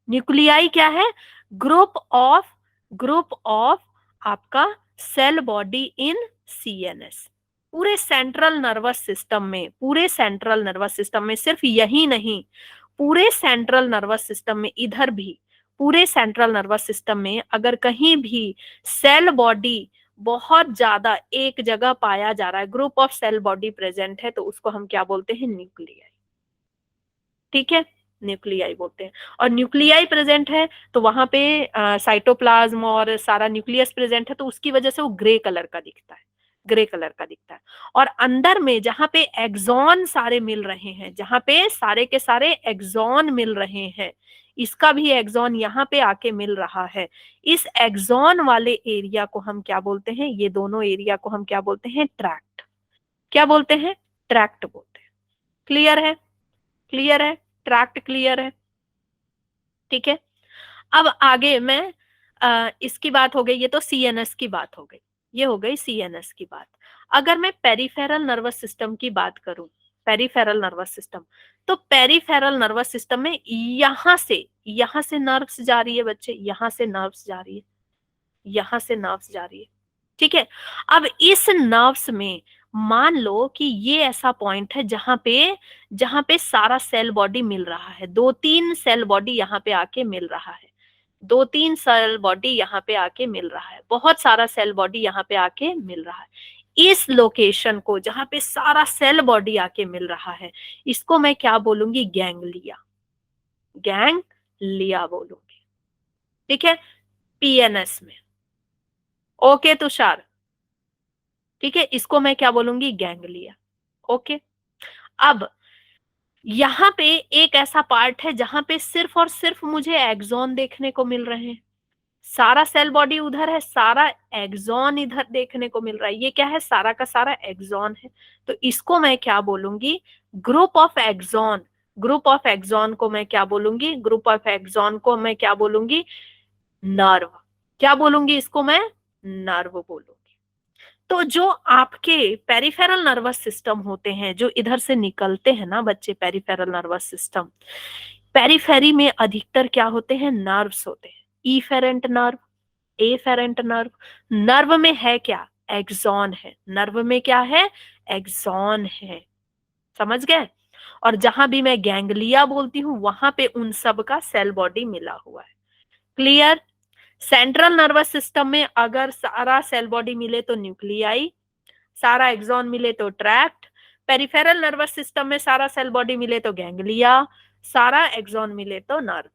न्यूक्लियाई क्या है? ग्रुप ऑफ आपका सेल बॉडी इन सीएनएस। पूरे सेंट्रल नर्वस सिस्टम में, पूरे सेंट्रल नर्वस सिस्टम में, सिर्फ यही नहीं, पूरे सेंट्रल नर्वस सिस्टम में, इधर भी पूरे सेंट्रल नर्वस सिस्टम में अगर कहीं भी सेल बॉडी बहुत ज्यादा एक जगह पाया जा रहा है, group of cell body present है, तो उसको हम क्या बोलते हैं? न्यूक्लियाई। ठीक है, न्यूक्लियाई बोलते हैं। और न्यूक्लियाई प्रेजेंट है तो वहां पे साइटोप्लाज्म और सारा न्यूक्लियस प्रेजेंट है, तो उसकी वजह से वो ग्रे कलर का दिखता है, ग्रे कलर का दिखता है। और अंदर में जहां पे एक्सॉन सारे मिल रहे हैं, जहां पे सारे के सारे एक्सॉन मिल रहे हैं, इसका भी एक्सॉन यहाँ पे आके मिल रहा है, इस एक्सॉन वाले एरिया को हम क्या बोलते हैं? ये दोनों एरिया को हम क्या बोलते हैं? ट्रैक्ट। क्या बोलते हैं? ट्रैक्ट बोलते हैं। क्लियर है? क्लियर है? ट्रैक्ट क्लियर है? ठीक है। अब आगे मैं इसकी बात हो गई, ये तो सीएनएस की बात हो गई, ये हो गई सीएनएस की बात। अगर मैं पेरिफेरल नर्वस सिस्टम की बात करूं, पेरिफेरल नर्वस सिस्टम, तो पेरिफेरल नर्वस सिस्टम में यहां से नर्व्स जा रही है बच्चे, यहां से नर्व्स जा रही है, यहां से नर्व्स जा रही है। ठीक है। अब इस नर्व्स में मान लो कि ये ऐसा पॉइंट है जहां पे सारा सेल बॉडी मिल रहा है, दो तीन सेल बॉडी यहाँ पे आके मिल रहा है, दो तीन सेल बॉडी यहाँ पे आके मिल रहा है, बहुत सारा सेल बॉडी यहाँ पे आके मिल रहा है। इस लोकेशन को जहां पे सारा सेल बॉडी आके मिल रहा है, इसको मैं क्या बोलूंगी? गैंग्लिया। गैंग्लिया बोलूंगी। ठीक है, पीएनएस में। ओके तुषार? ठीक है, इसको मैं क्या बोलूंगी? गैंग्लिया। ओके। अब यहाँ पे एक ऐसा पार्ट है जहां पे सिर्फ और सिर्फ मुझे एक्सॉन देखने को मिल रहे हैं, सारा सेल बॉडी उधर है, सारा एक्सॉन इधर देखने को मिल रहा है। ये क्या है? सारा का सारा एक्सॉन है। तो इसको मैं क्या बोलूंगी? Group of axon. Group of axon को मैं क्या बोलूंगी? ग्रुप ऑफ एक्सॉन को मैं क्या बोलूंगी? नर्व। क्या बोलूंगी इसको मैं? नर्व बोलूंगी। तो जो आपके पेरिफेरल नर्वस सिस्टम होते हैं, जो इधर से निकलते हैं ना बच्चे, पेरिफेरल नर्वस सिस्टम, पेरिफेरी में अधिकतर क्या होते हैं? नर्व्स होते हैं। Efferent nerve, efferent nerve. Nerve में है क्या? एक्सॉन है। नर्व में क्या है? एक्सॉन है। समझ गए? और जहां भी मैं गैंग्लिया बोलती हूँ, वहां पे उन सब का सेल बॉडी मिला हुआ है। क्लियर? सेंट्रल नर्वस सिस्टम में अगर सारा सेल बॉडी मिले तो न्यूक्लियाई, सारा एक्सॉन मिले तो ट्रैक्ट। पेरिफेरल नर्वस सिस्टम में सारा सेल बॉडी मिले तो गैंग्लिया, सारा एक्सॉन मिले तो nerve.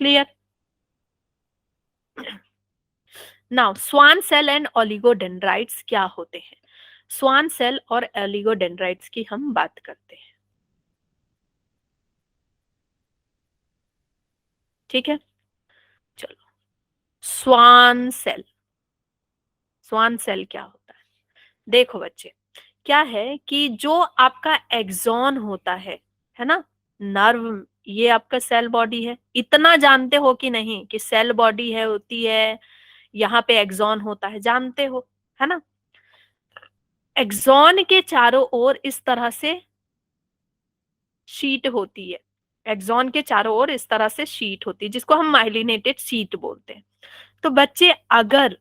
Clear? Now Schwann cell and oligodendrites क्या होते हैं? स्वान सेल और ओलिगोडेंड्राइट्स की हम बात करते हैं। ठीक है, चलो। स्वान सेल, स्वान सेल क्या होता है? देखो बच्चे, क्या है कि जो आपका एक्सॉन होता है ना, नर्व, ये आपका सेल बॉडी है। इतना जानते हो कि नहीं कि सेल बॉडी है, होती है, यहाँ पे एक्सॉन होता है, जानते हो, है ना? एक्सॉन के चारों ओर इस तरह से शीट होती है, एक्सॉन के चारों ओर इस तरह से शीट होती है, जिसको हम माइलिनेटेड शीट बोलते हैं। तो बच्चे अगर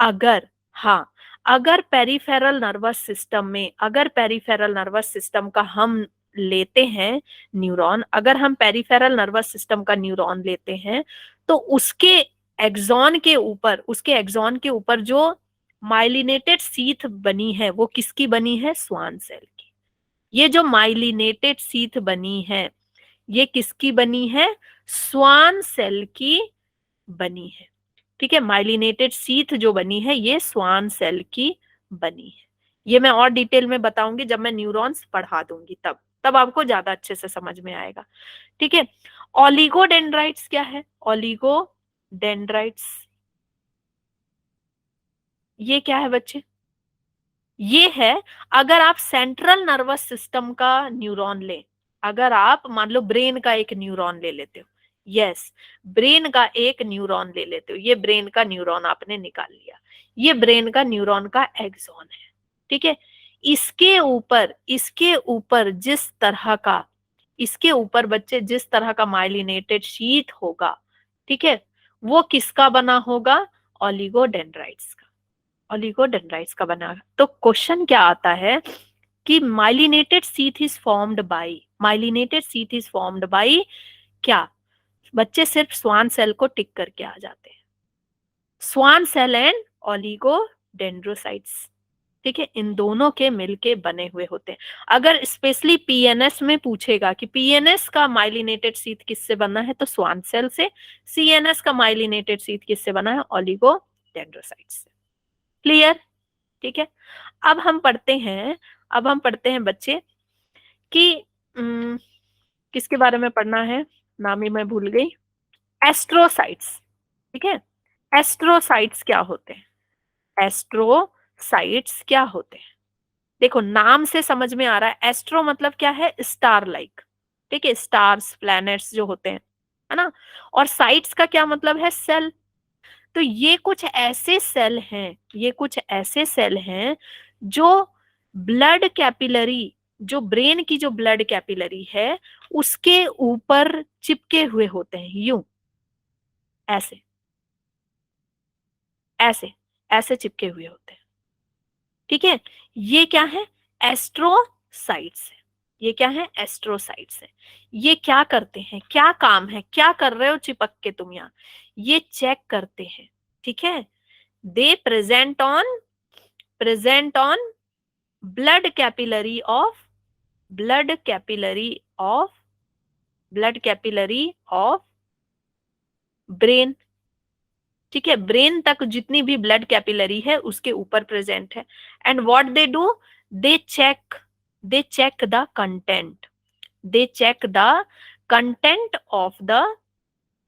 अगर हाँ, अगर पेरिफेरल नर्वस सिस्टम में, अगर पेरिफेरल नर्वस सिस्टम का हम लेते हैं न्यूरॉन, अगर हम पेरिफेरल नर्वस सिस्टम का न्यूरॉन लेते हैं, तो उसके एक्सॉन के ऊपर, उसके एक्सॉन के ऊपर जो माइलिनेटेड सीथ बनी है, वो किसकी बनी है? स्वान सेल की। ये जो माइलिनेटेड सीथ बनी है, ये किसकी बनी है? स्वान सेल की बनी है। ठीक है, माइलिनेटेड सीथ जो बनी है, ये स्वान सेल की बनी है। ये मैं और डिटेल में बताऊंगी जब मैं न्यूरॉन्स पढ़ा दूंगी, तब तब आपको ज्यादा अच्छे से समझ में आएगा। ठीक है। ओलिगोडेंड्राइट्स क्या है? Oligo dendrites. ये क्या है बच्चे? ये है, अगर आप सेंट्रल नर्वस सिस्टम का न्यूरॉन ले, अगर आप मान लो ब्रेन का एक न्यूरॉन ले लेते हो, यस, ब्रेन का एक न्यूरॉन ले लेते हो, ये ब्रेन का न्यूरॉन आपने निकाल लिया, ये ब्रेन का न्यूरॉन का एक्सॉन है, ठीक है। इसके ऊपर जिस तरह का, इसके ऊपर बच्चे जिस तरह का माइलिनेटेड शीट होगा, ठीक है, वो किसका बना होगा? ओलिगोडेंड्राइट्स का, ओलिगोडेंड्राइट्स का बना। तो क्वेश्चन क्या आता है कि myelinated sheath is formed by, myelinated sheath is formed by क्या? बच्चे सिर्फ स्वान सेल को टिक करके आ जाते हैं, स्वान सेल एंड ओलिगोडेंड्रोसाइट्स, ठीक है, इन दोनों के मिलके बने हुए होते हैं। अगर स्पेशली पीएनएस में पूछेगा कि पीएनएस का माइलिनेटेड शीथ किससे बना है, तो स्वान सेल से, सीएनएस का माइलिनेटेड शीथ किससे बना है? ओलिगोडेंड्रोसाइट्स से। क्लियर? ठीक है। अब हम पढ़ते हैं, अब हम पढ़ते हैं बच्चे कि किसके बारे में पढ़ना है, नाम ही मैं भूल गई। एस्ट्रोसाइट्स, ठीक है। एस्ट्रोसाइट्स क्या होते हैं? एस्ट्रोसाइट्स क्या होते हैं? देखो नाम से समझ में आ रहा है, एस्ट्रो मतलब क्या है? स्टार लाइक, ठीक है, स्टार्स प्लैनेट्स जो होते हैं, है ना। और साइट्स का क्या मतलब है? सेल। तो ये कुछ ऐसे सेल हैं, ये कुछ ऐसे सेल हैं जो ब्लड कैपिलरी, जो ब्रेन की जो ब्लड कैपिलरी है उसके ऊपर चिपके हुए होते हैं, यूं, ऐसे, ऐसे, ऐसे चिपके हुए होते हैं, ठीक है। ये क्या है? एस्ट्रोसाइट्स है। ये क्या है? एस्ट्रोसाइट्स है। ये क्या करते हैं, क्या काम है, क्या कर रहे हो चिपक के तुम यहाँ? ये चेक करते हैं, ठीक है। दे present on blood capillary of, blood capillary of, blood capillary of brain, ठीक है। ब्रेन तक जितनी भी ब्लड कैपिलरी है उसके ऊपर प्रेजेंट है। And what they do, they check, they check the content, they check the content of the,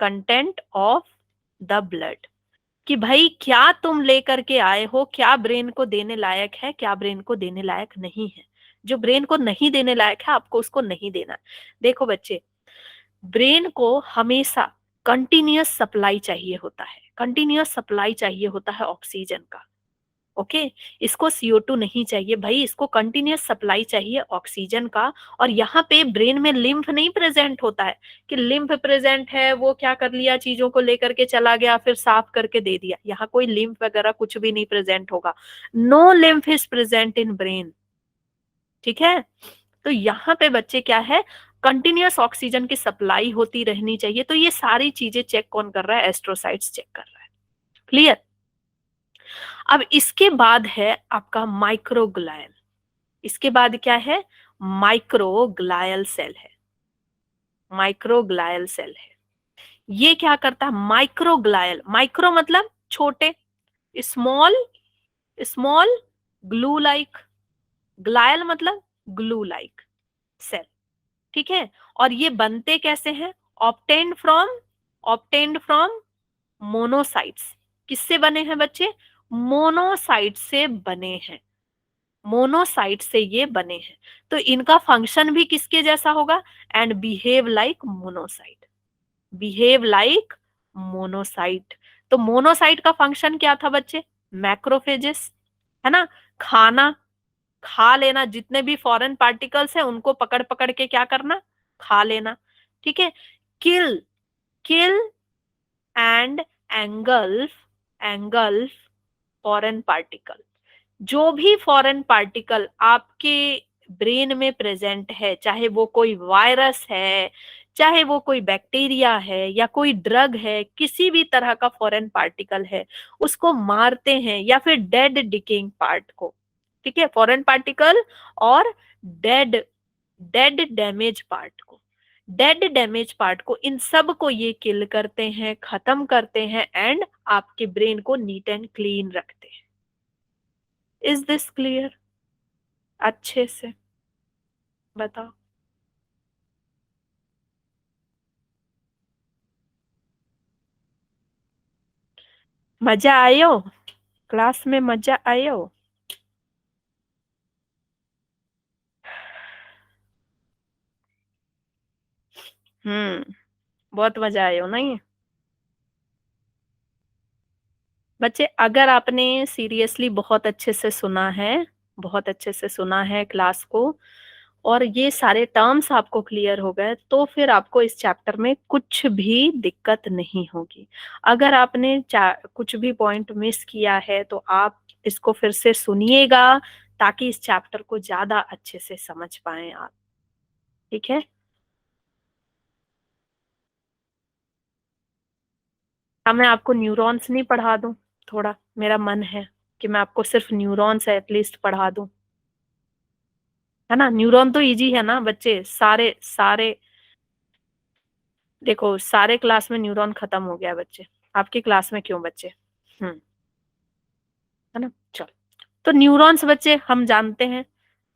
content of the blood, कि भाई क्या तुम लेकर के आए हो, क्या ब्रेन को देने लायक है, क्या ब्रेन को देने लायक नहीं है। जो ब्रेन को नहीं देने लायक है आपको उसको नहीं देना। देखो बच्चे, ब्रेन को हमेशा कंटिन्यूअस सप्लाई चाहिए होता है, कंटिन्यूअस सप्लाई चाहिए होता है ऑक्सीजन का, ओके। इसको CO2 नहीं चाहिए भाई, इसको कंटिन्यूअस सप्लाई चाहिए ऑक्सीजन का। और यहाँ पे ब्रेन में लिम्फ नहीं प्रेजेंट होता है कि लिम्फ प्रेजेंट है, वो क्या कर लिया, चीजों को लेकर के चला गया फिर साफ करके दे दिया। यहाँ कोई लिम्फ वगैरह कुछ भी नहीं प्रेजेंट होगा, no lymph is present in brain, ठीक है। तो यहाँ पे बच्चे क्या है, कंटिन्यूअस ऑक्सीजन की सप्लाई होती रहनी चाहिए। तो ये सारी चीजें चेक कौन कर रहा है? एस्ट्रोसाइट्स चेक कर रहा है। क्लियर? अब इसके बाद है आपका माइक्रोग्लायल, इसके बाद क्या है? माइक्रोग्लायल सेल है, माइक्रोग्लायल सेल है। ये क्या करता है? माइक्रोग्लायल, माइक्रो मतलब छोटे, small, small glue like, glial मतलब ग्लू लाइक सेल, ठीक है। और ये बनते कैसे हैं? Obtained from, obtained from monocytes. किससे बने हैं बच्चे? मोनोसाइट से बने हैं, मोनोसाइट से ये बने हैं। तो इनका फंक्शन भी किसके जैसा होगा? And behave like monocyte, behave like monocyte. तो मोनोसाइट का फंक्शन क्या था बच्चे? मैक्रोफेजेस, है ना, खाना, खा लेना, जितने भी फॉरेन पार्टिकल्स हैं उनको पकड़ पकड़ के क्या करना? खा लेना, ठीक है। Kill, kill and engulf, engulf foreign particle. जो भी फॉरेन पार्टिकल आपके ब्रेन में प्रेजेंट है, चाहे वो कोई वायरस है, चाहे वो कोई बैक्टीरिया है या कोई ड्रग है, किसी भी तरह का फॉरेन पार्टिकल है, उसको मारते हैं, या फिर डेड डिकेइंग पार्ट को, ठीक है, फॉरेन पार्टिकल और डेड, डेड डैमेज पार्ट को, डेड डैमेज पार्ट को, इन सब को ये किल करते हैं, खत्म करते हैं एंड आपके ब्रेन को नीट एंड क्लीन रखते हैं। Is this clear? अच्छे से बताओ। मजा आयो? क्लास में मजा आयो? बहुत मजा आयो नहीं? बच्चे, अगर आपने सीरियसली बहुत अच्छे से सुना है, बहुत अच्छे से सुना है क्लास को, और ये सारे टर्म्स आपको क्लियर हो गए, तो फिर आपको इस चैप्टर में कुछ भी दिक्कत नहीं होगी। अगर आपने कुछ भी पॉइंट मिस किया है तो आप इसको फिर से सुनिएगा, ताकि इस चैप्टर को ज्यादा अच्छे से समझ पाए आप। ठीक है? अब मैं आपको न्यूरॉन्स नहीं पढ़ा दूं? थोड़ा मेरा मन है कि मैं आपको सिर्फ न्यूरॉन्स एटलीस्ट पढ़ा दूं, है ना? न्यूरॉन तो इजी है ना बच्चे, सारे सारे। देखो, सारे क्लास में न्यूरॉन खत्म हो गया बच्चे, आपकी क्लास में क्यों बच्चे? हम्म। है ना? चलो, तो न्यूरॉन्स बच्चे हम जानते हैं।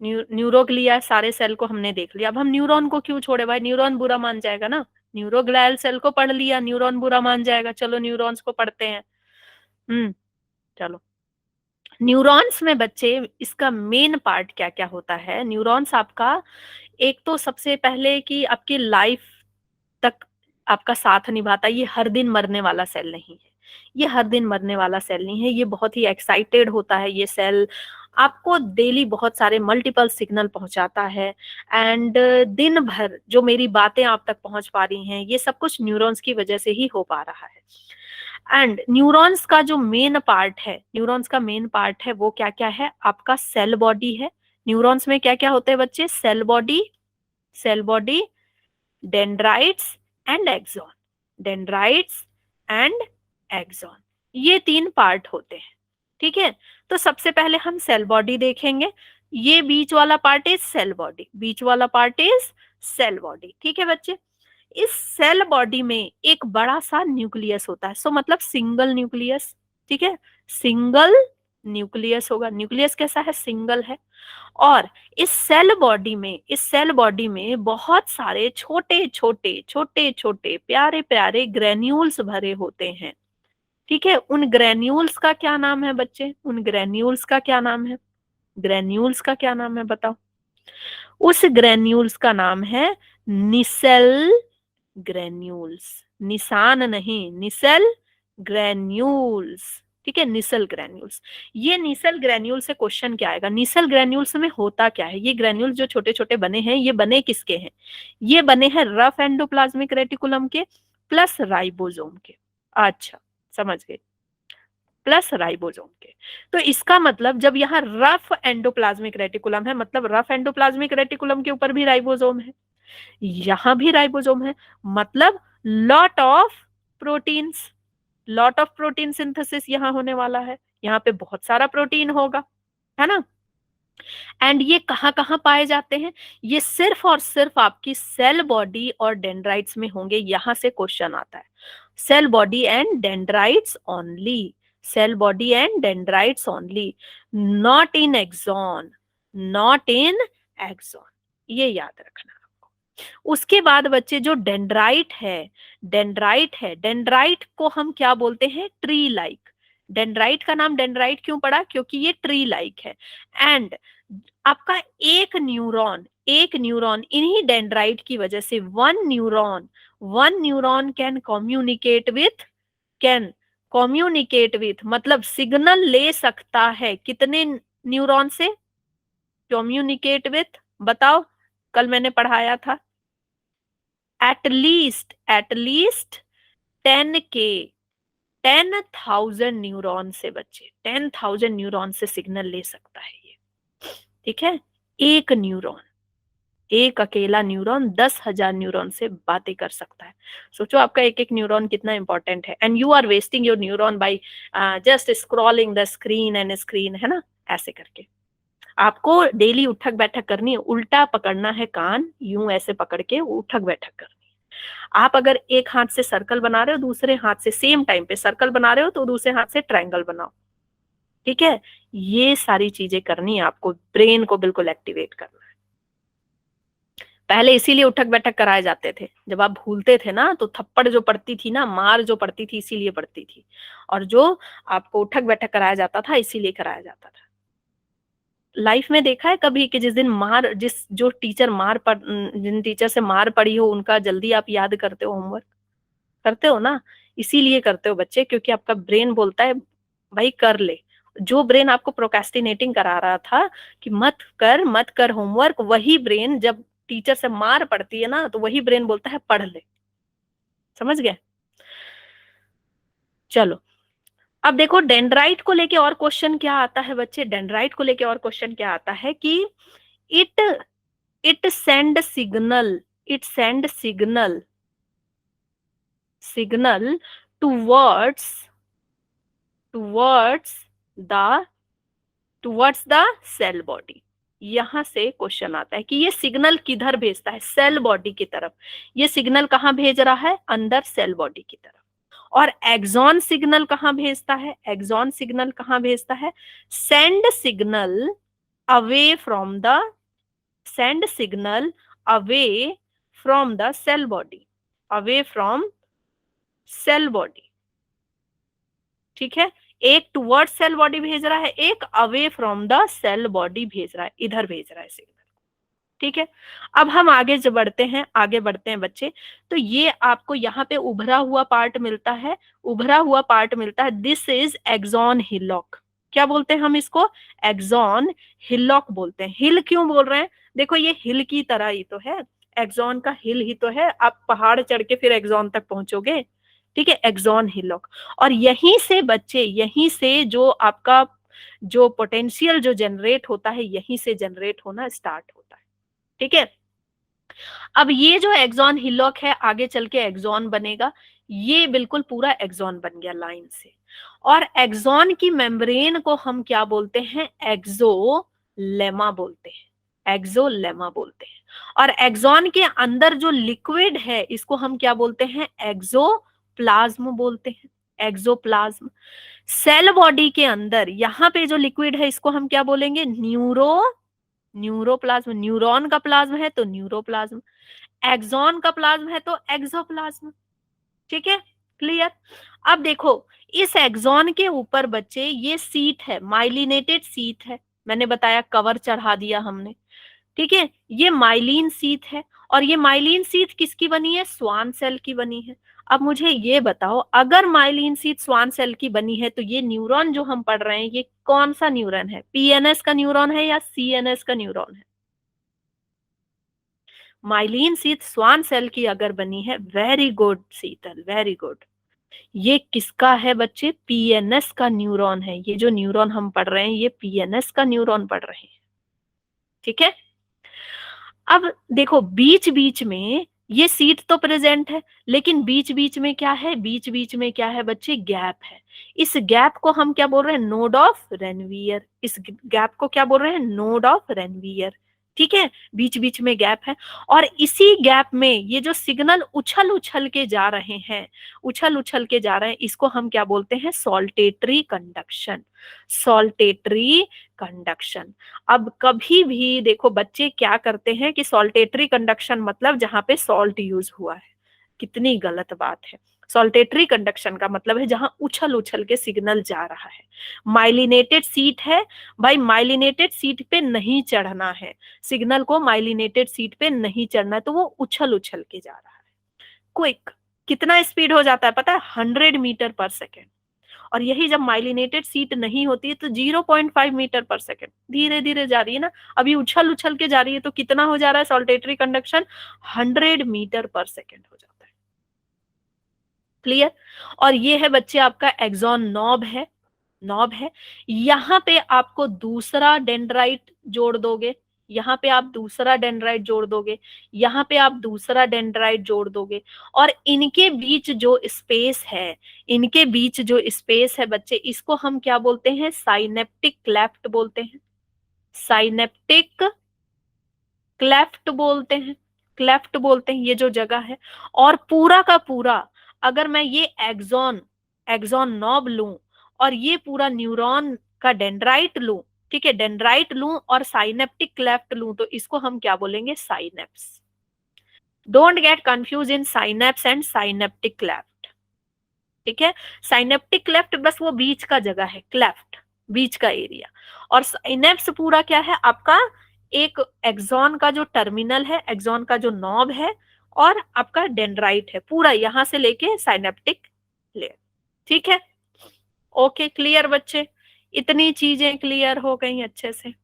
न्यूरोग्लिया, सारे सेल को हमने देख लिया। अब हम न्यूरॉन को क्यों छोड़े भाई? न्यूरॉन बुरा मान जाएगा ना। न्यूरोग्लियल सेल को पढ़ लिया, न्यूरॉन बुरा मान जाएगा, चलो न्यूरॉन्स को पढ़ते हैं। हम्म। चलो, न्यूरॉन्स में बच्चे इसका मेन पार्ट क्या क्या होता है? न्यूरॉन्स आपका, एक तो सबसे पहले कि आपकी लाइफ तक आपका साथ निभाता है। ये हर दिन मरने वाला सेल नहीं है, ये हर दिन मरने वाला सेल नहीं है, ये बहुत ही एक्साइटेड होता है ये सेल। आपको डेली बहुत सारे मल्टीपल सिग्नल पहुंचाता है। एंड दिन भर जो मेरी बातें आप तक पहुंच पा रही हैं, ये सब कुछ न्यूरॉन्स की वजह से ही हो पा रहा है। एंड न्यूरॉन्स का जो मेन पार्ट है, न्यूरॉन्स का मेन पार्ट है वो क्या क्या है? आपका सेल बॉडी है। न्यूरॉन्स में क्या क्या होते हैं बच्चे? Cell body, cell body, dendrites and axon, dendrites and axon, ये तीन पार्ट होते हैं। ठीक है? तो सबसे पहले हम सेल बॉडी देखेंगे। ये बीच वाला पार्ट इज सेल बॉडी, बीच वाला पार्ट इज सेल बॉडी। ठीक है बच्चे? इस सेल बॉडी में एक बड़ा सा न्यूक्लियस होता है, सो मतलब सिंगल न्यूक्लियस। ठीक है? सिंगल न्यूक्लियस होगा। न्यूक्लियस कैसा है? सिंगल है। और इस सेल बॉडी में, इस सेल बॉडी में बहुत सारे छोटे छोटे छोटे छोटे प्यारे प्यारे ग्रेन्यूल्स भरे होते हैं। ठीक है? उन ग्रेन्यूल्स का क्या नाम है बच्चे? उन ग्रेन्यूल्स का क्या नाम है? ग्रेन्यूल्स का क्या नाम है बताओ? उस ग्रेन्यूल्स का नाम है निसेल ग्रेन्यूल्स। निशान नहीं, निसेल ग्रेन्यूल्स। ठीक है? निसेल ग्रेन्यूल्स। ये निसेल ग्रेन्यूल से क्वेश्चन क्या आएगा? निसेल ग्रेन्यूल्स में होता क्या है? ये ग्रेन्यूल्स जो छोटे छोटे बने हैं, ये बने किसके हैं? ये बने हैं रफ एंडोप्लाज्मिक रेटिकुलम के प्लस राइबोसोम के। अच्छा, समझ गए, प्लस राइबोसोम के। तो इसका मतलब जब यहाँ रफ एंडोप्लाज्मिक रेटिकुलम है, मतलब रफ एंडोप्लाज्मिक रेटिकुलम के ऊपर भी राइबोसोम है, यहां भी राइबोसोम है, मतलब lot of proteins, lot of protein synthesis यहाँ होने वाला है। यहाँ पे बहुत सारा प्रोटीन होगा, है ना? एंड ये कहाँ कहाँ पाए जाते हैं? ये सिर्फ और सिर्फ आपकी सेल बॉडी और डेंड्राइट्स में होंगे। यहां से क्वेश्चन आता है, cell body and dendrites only, cell body and dendrites only, not in axon, not in axon, ये याद रखना। उसके बाद बच्चे जो डेंड्राइट है, डेंड्राइट है, डेंड्राइट को हम क्या बोलते हैं? Tree like. डेंड्राइट का नाम डेंड्राइट क्यों पड़ा? क्योंकि ये ट्री लाइक है। एंड आपका एक न्यूरॉन, एक न्यूरॉन इन्हीं डेंड्राइट की वजह से, one neuron can communicate with, can communicate with मतलब सिग्नल ले सकता है कितने न्यूरॉन से कम्युनिकेट विथ? बताओ, कल मैंने पढ़ाया था। एटलीस्ट 10K, 10,000 न्यूरॉन से बच्चे, 10,000 न्यूरॉन से सिग्नल ले सकता है ये। ठीक है? एक न्यूरॉन, एक अकेला न्यूरॉन 10,000 न्यूरॉन से बातें कर सकता है। सोचो आपका एक एक न्यूरॉन कितना इंपॉर्टेंट है। And you are wasting your neuron by just scrolling the screen and screen, है ना? ऐसे करके आपको डेली उठक बैठक करनी है, उल्टा पकड़ना है कान, यूं ऐसे पकड़ के उठक बैठक करनी है। आप अगर एक हाथ से सर्कल बना रहे हो, दूसरे हाथ से सेम टाइम पे सर्कल बना रहे हो, तो दूसरे हाथ से ट्रायंगल बनाओ। ठीक है? ये सारी चीजें करनी है आपको, ब्रेन को बिल्कुल एक्टिवेट करना है। पहले इसीलिए उठक बैठक कराए जाते थे, जब आप भूलते थे ना तो थप्पड़ जो पड़ती थी ना, मार जो पड़ती थी इसीलिए पड़ती थी, और जो आपको उठक बैठक कराया जाता था इसीलिए कराया जाता था। लाइफ में देखा है कभी कि जिस दिन मार, जिस जो टीचर मार पड़, जिन टीचर से मार पड़ी हो उनका जल्दी आप याद करते हो होमवर्क? करते हो ना? इसीलिए करते हो बच्चे, क्योंकि आपका ब्रेन बोलता है भाई कर ले। जो ब्रेन आपको प्रोक्रेस्टिनेटिंग करा रहा था कि मत कर मत कर होमवर्क, वही ब्रेन जब टीचर से मार पड़ती है ना तो वही ब्रेन बोलता है पढ़ ले। समझ गए? चलो, अब देखो डेंड्राइट को लेके और क्वेश्चन क्या आता है बच्चे, डेंड्राइट को लेके और क्वेश्चन क्या आता है कि it it send signal, it send signal towards towards the towards the cell body. यहां से क्वेश्चन आता है कि ये सिग्नल किधर भेजता है? सेल बॉडी की तरफ। ये सिग्नल कहां भेज रहा है? अंदर सेल बॉडी की तरफ। और एक्सॉन सिग्नल कहां भेजता है? एक्सॉन सिग्नल कहां भेजता है? Send signal away from the send signal away from the cell body, away from cell body. ठीक है, एक टुवर्ड सेल बॉडी भेज रहा है, एक away from the cell body भेज रहा है, इधर भेज रहा है सिग्नल। ठीक है, अब हम आगे जो बढ़ते हैं, आगे बढ़ते हैं बच्चे। तो ये आपको यहाँ पे उभरा हुआ पार्ट मिलता है, उभरा हुआ पार्ट मिलता है। This is axon hillock. क्या बोलते हैं हम इसको? एक्सॉन हिलॉक बोलते हैं। हिल क्यों बोल रहे हैं? देखो ये हिल की तरह ही तो है, एक्सॉन का हिल ही तो है। आप पहाड़ चढ़ के फिर एक्सॉन तक पहुंचोगे। ठीक है, एक्सॉन हिलॉक। और यहीं से बच्चे, यहीं से जो आपका जो पोटेंशियल जो जनरेट होता है, यहीं से जनरेट होना स्टार्ट होता है। ठीक है, अब ये जो एक्सॉन हिलॉक है आगे चल के एक्सॉन बनेगा। ये बिल्कुल पूरा एक्सॉन बन गया लाइन से। और एक्सॉन की मेम्ब्रेन को हम क्या बोलते हैं? एक्सोलेमा बोलते हैं, एक्सोलेमा बोलते हैं। और एक्सॉन के अंदर जो लिक्विड है इसको हम क्या बोलते हैं? एक्सोप्लाज्म बोलते हैं, एक्सोप्लाज्म। सेल बॉडी के अंदर यहाँ पे जो लिक्विड है इसको हम क्या बोलेंगे? न्यूरोप्लाज्म। न्यूरॉन का प्लाज्म है तो न्यूरोप्लाज्म, एक्सॉन का प्लाज्म है तो एक्सोप्लाज्म। ठीक है, क्लियर? अब देखो इस एक्सॉन के ऊपर बच्चे ये सीट है, माइलिनेटेड सीट है। मैंने बताया कवर चढ़ा दिया हमने। ठीक है, ये माइलिन सीट है। और ये माइलिन सीट किसकी बनी है? स्वान सेल की बनी है। अब मुझे ये बताओ, अगर माइलिन सीट स्वान सेल की बनी है तो ये न्यूरॉन जो हम पढ़ रहे हैं ये कौन सा न्यूरॉन है? पीएनएस का न्यूरॉन है या सीएनएस का न्यूरॉन है? माइलिन सीट स्वान सेल की अगर बनी है, वेरी गुड शीतल, वेरी गुड। ये किसका है बच्चे? पीएनएस का न्यूरॉन है। ये जो न्यूरॉन हम पढ़ रहे हैं ये पीएनएस का न्यूरॉन पढ़ रहे हैं। ठीक है, अब देखो बीच बीच में ये सीट तो प्रेजेंट है, लेकिन बीच बीच में क्या है? बीच बीच में क्या है बच्चे? गैप है। इस गैप को हम क्या बोल रहे हैं? Node of Ranvier. इस गैप को क्या बोल रहे हैं? Node of Ranvier. ठीक है, बीच बीच में गैप है। और इसी गैप में ये जो सिग्नल उछल उछल के जा रहे हैं, उछल उछल के जा रहे हैं, इसको हम क्या बोलते हैं? Saltatory conduction, saltatory conduction. अब कभी भी देखो बच्चे क्या करते हैं कि सॉल्टेटरी कंडक्शन मतलब जहां पे सॉल्ट यूज हुआ है। कितनी गलत बात है। सॉल्टेटरी कंडक्शन का मतलब है जहां उछल उछल के सिग्नल जा रहा है। माइलिनेटेड सीट है भाई, माइलिनेटेड सीट पे नहीं चढ़ना है, सिग्नल को माइलिनेटेड सीट पे नहीं चढ़ना है, तो वो उछल उछल के जा रहा है। क्विक कितना स्पीड हो जाता है पता है? 100 मीटर पर सेकेंड। और यही जब माइलिनेटेड सीट नहीं होती है तो 0.5 मीटर पर सेकेंड धीरे धीरे जा रही है ना। अभी उछल उछल के जा रही है तो कितना हो जा रहा है सॉल्टेटरी कंडक्शन? 100 मीटर पर सेकेंड हो जाता है। क्लियर? और ये है बच्चे आपका एक्सॉन नॉब है, नॉब है। यहाँ पे आपको दूसरा डेंड्राइट जोड़ दोगे, यहाँ पे आप दूसरा डेंड्राइट जोड़ दोगे, यहाँ पे आप दूसरा डेंड्राइट जोड़ दोगे। और इनके बीच जो स्पेस है, इनके बीच जो स्पेस है बच्चे, इसको हम क्या बोलते हैं? साइनेप्टिक क्लेफ्ट बोलते हैं, साइनेप्टिक क्लेफ्ट बोलते हैं, क्लेफ्ट बोलते हैं ये जो जगह है। और पूरा का पूरा अगर मैं ये एक्सॉन, एक्सॉन नॉब लूं और ये पूरा न्यूरॉन का डेंड्राइट लूं, ठीक है, डेंड्राइट लूं और साइनेप्टिक क्लेफ्ट लूं, तो इसको हम क्या बोलेंगे? Synapse. Don't get confuse in synapse and synaptic cleft, ठीक है। साइनेप्टिक क्लेफ्ट बस वो बीच का जगह है, क्लेफ्ट बीच का एरिया, और साइनेप्स पूरा क्या है आपका, एक एक्सॉन का जो टर्मिनल है, एक्सॉन का जो नॉब है, और आपका डेंड्राइट है, पूरा यहां से लेके साइनेप्टिक लेयर, ठीक है। ओके क्लियर बच्चे, इतनी चीजें क्लियर हो गई अच्छे से।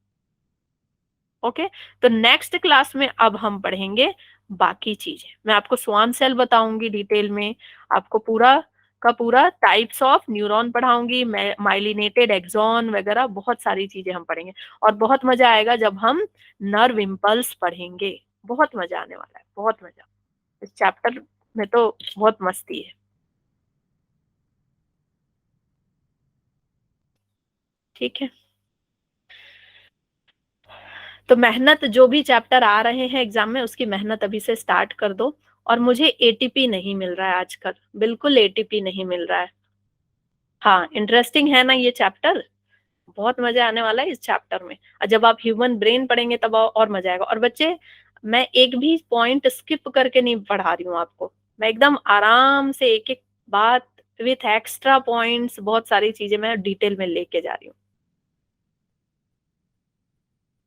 ओके, तो नेक्स्ट क्लास में अब हम पढ़ेंगे बाकी चीजें, मैं आपको स्वान सेल बताऊंगी डिटेल में, आपको पूरा का पूरा टाइप्स ऑफ न्यूरॉन पढ़ाऊंगी, माइलिनेटेड एक्सॉन वगैरह बहुत सारी चीजें हम पढ़ेंगे, और बहुत मजा आएगा जब हम नर्व इम्पल्स पढ़ेंगे, बहुत मजा आने वाला है, बहुत मजा, इस चैप्टर में तो बहुत मस्ती है, ठीक है। तो मेहनत जो भी चैप्टर आ रहे हैं एग्जाम में उसकी मेहनत अभी से स्टार्ट कर दो, और मुझे एटीपी नहीं मिल रहा है आजकल, बिल्कुल एटीपी नहीं मिल रहा है। हाँ इंटरेस्टिंग है ना ये चैप्टर, बहुत मजा आने वाला है इस चैप्टर में, और जब आप ह्यूमन ब्रेन पढ़ेंगे तब और मजा आएगा। और बच्चे मैं एक भी पॉइंट स्किप करके नहीं पढ़ा रही हूँ आपको, मैं एकदम आराम से एक एक बात विथ एक्स्ट्रा पॉइंट्स बहुत सारी चीजें मैं डिटेल में लेके जा रही हूँ,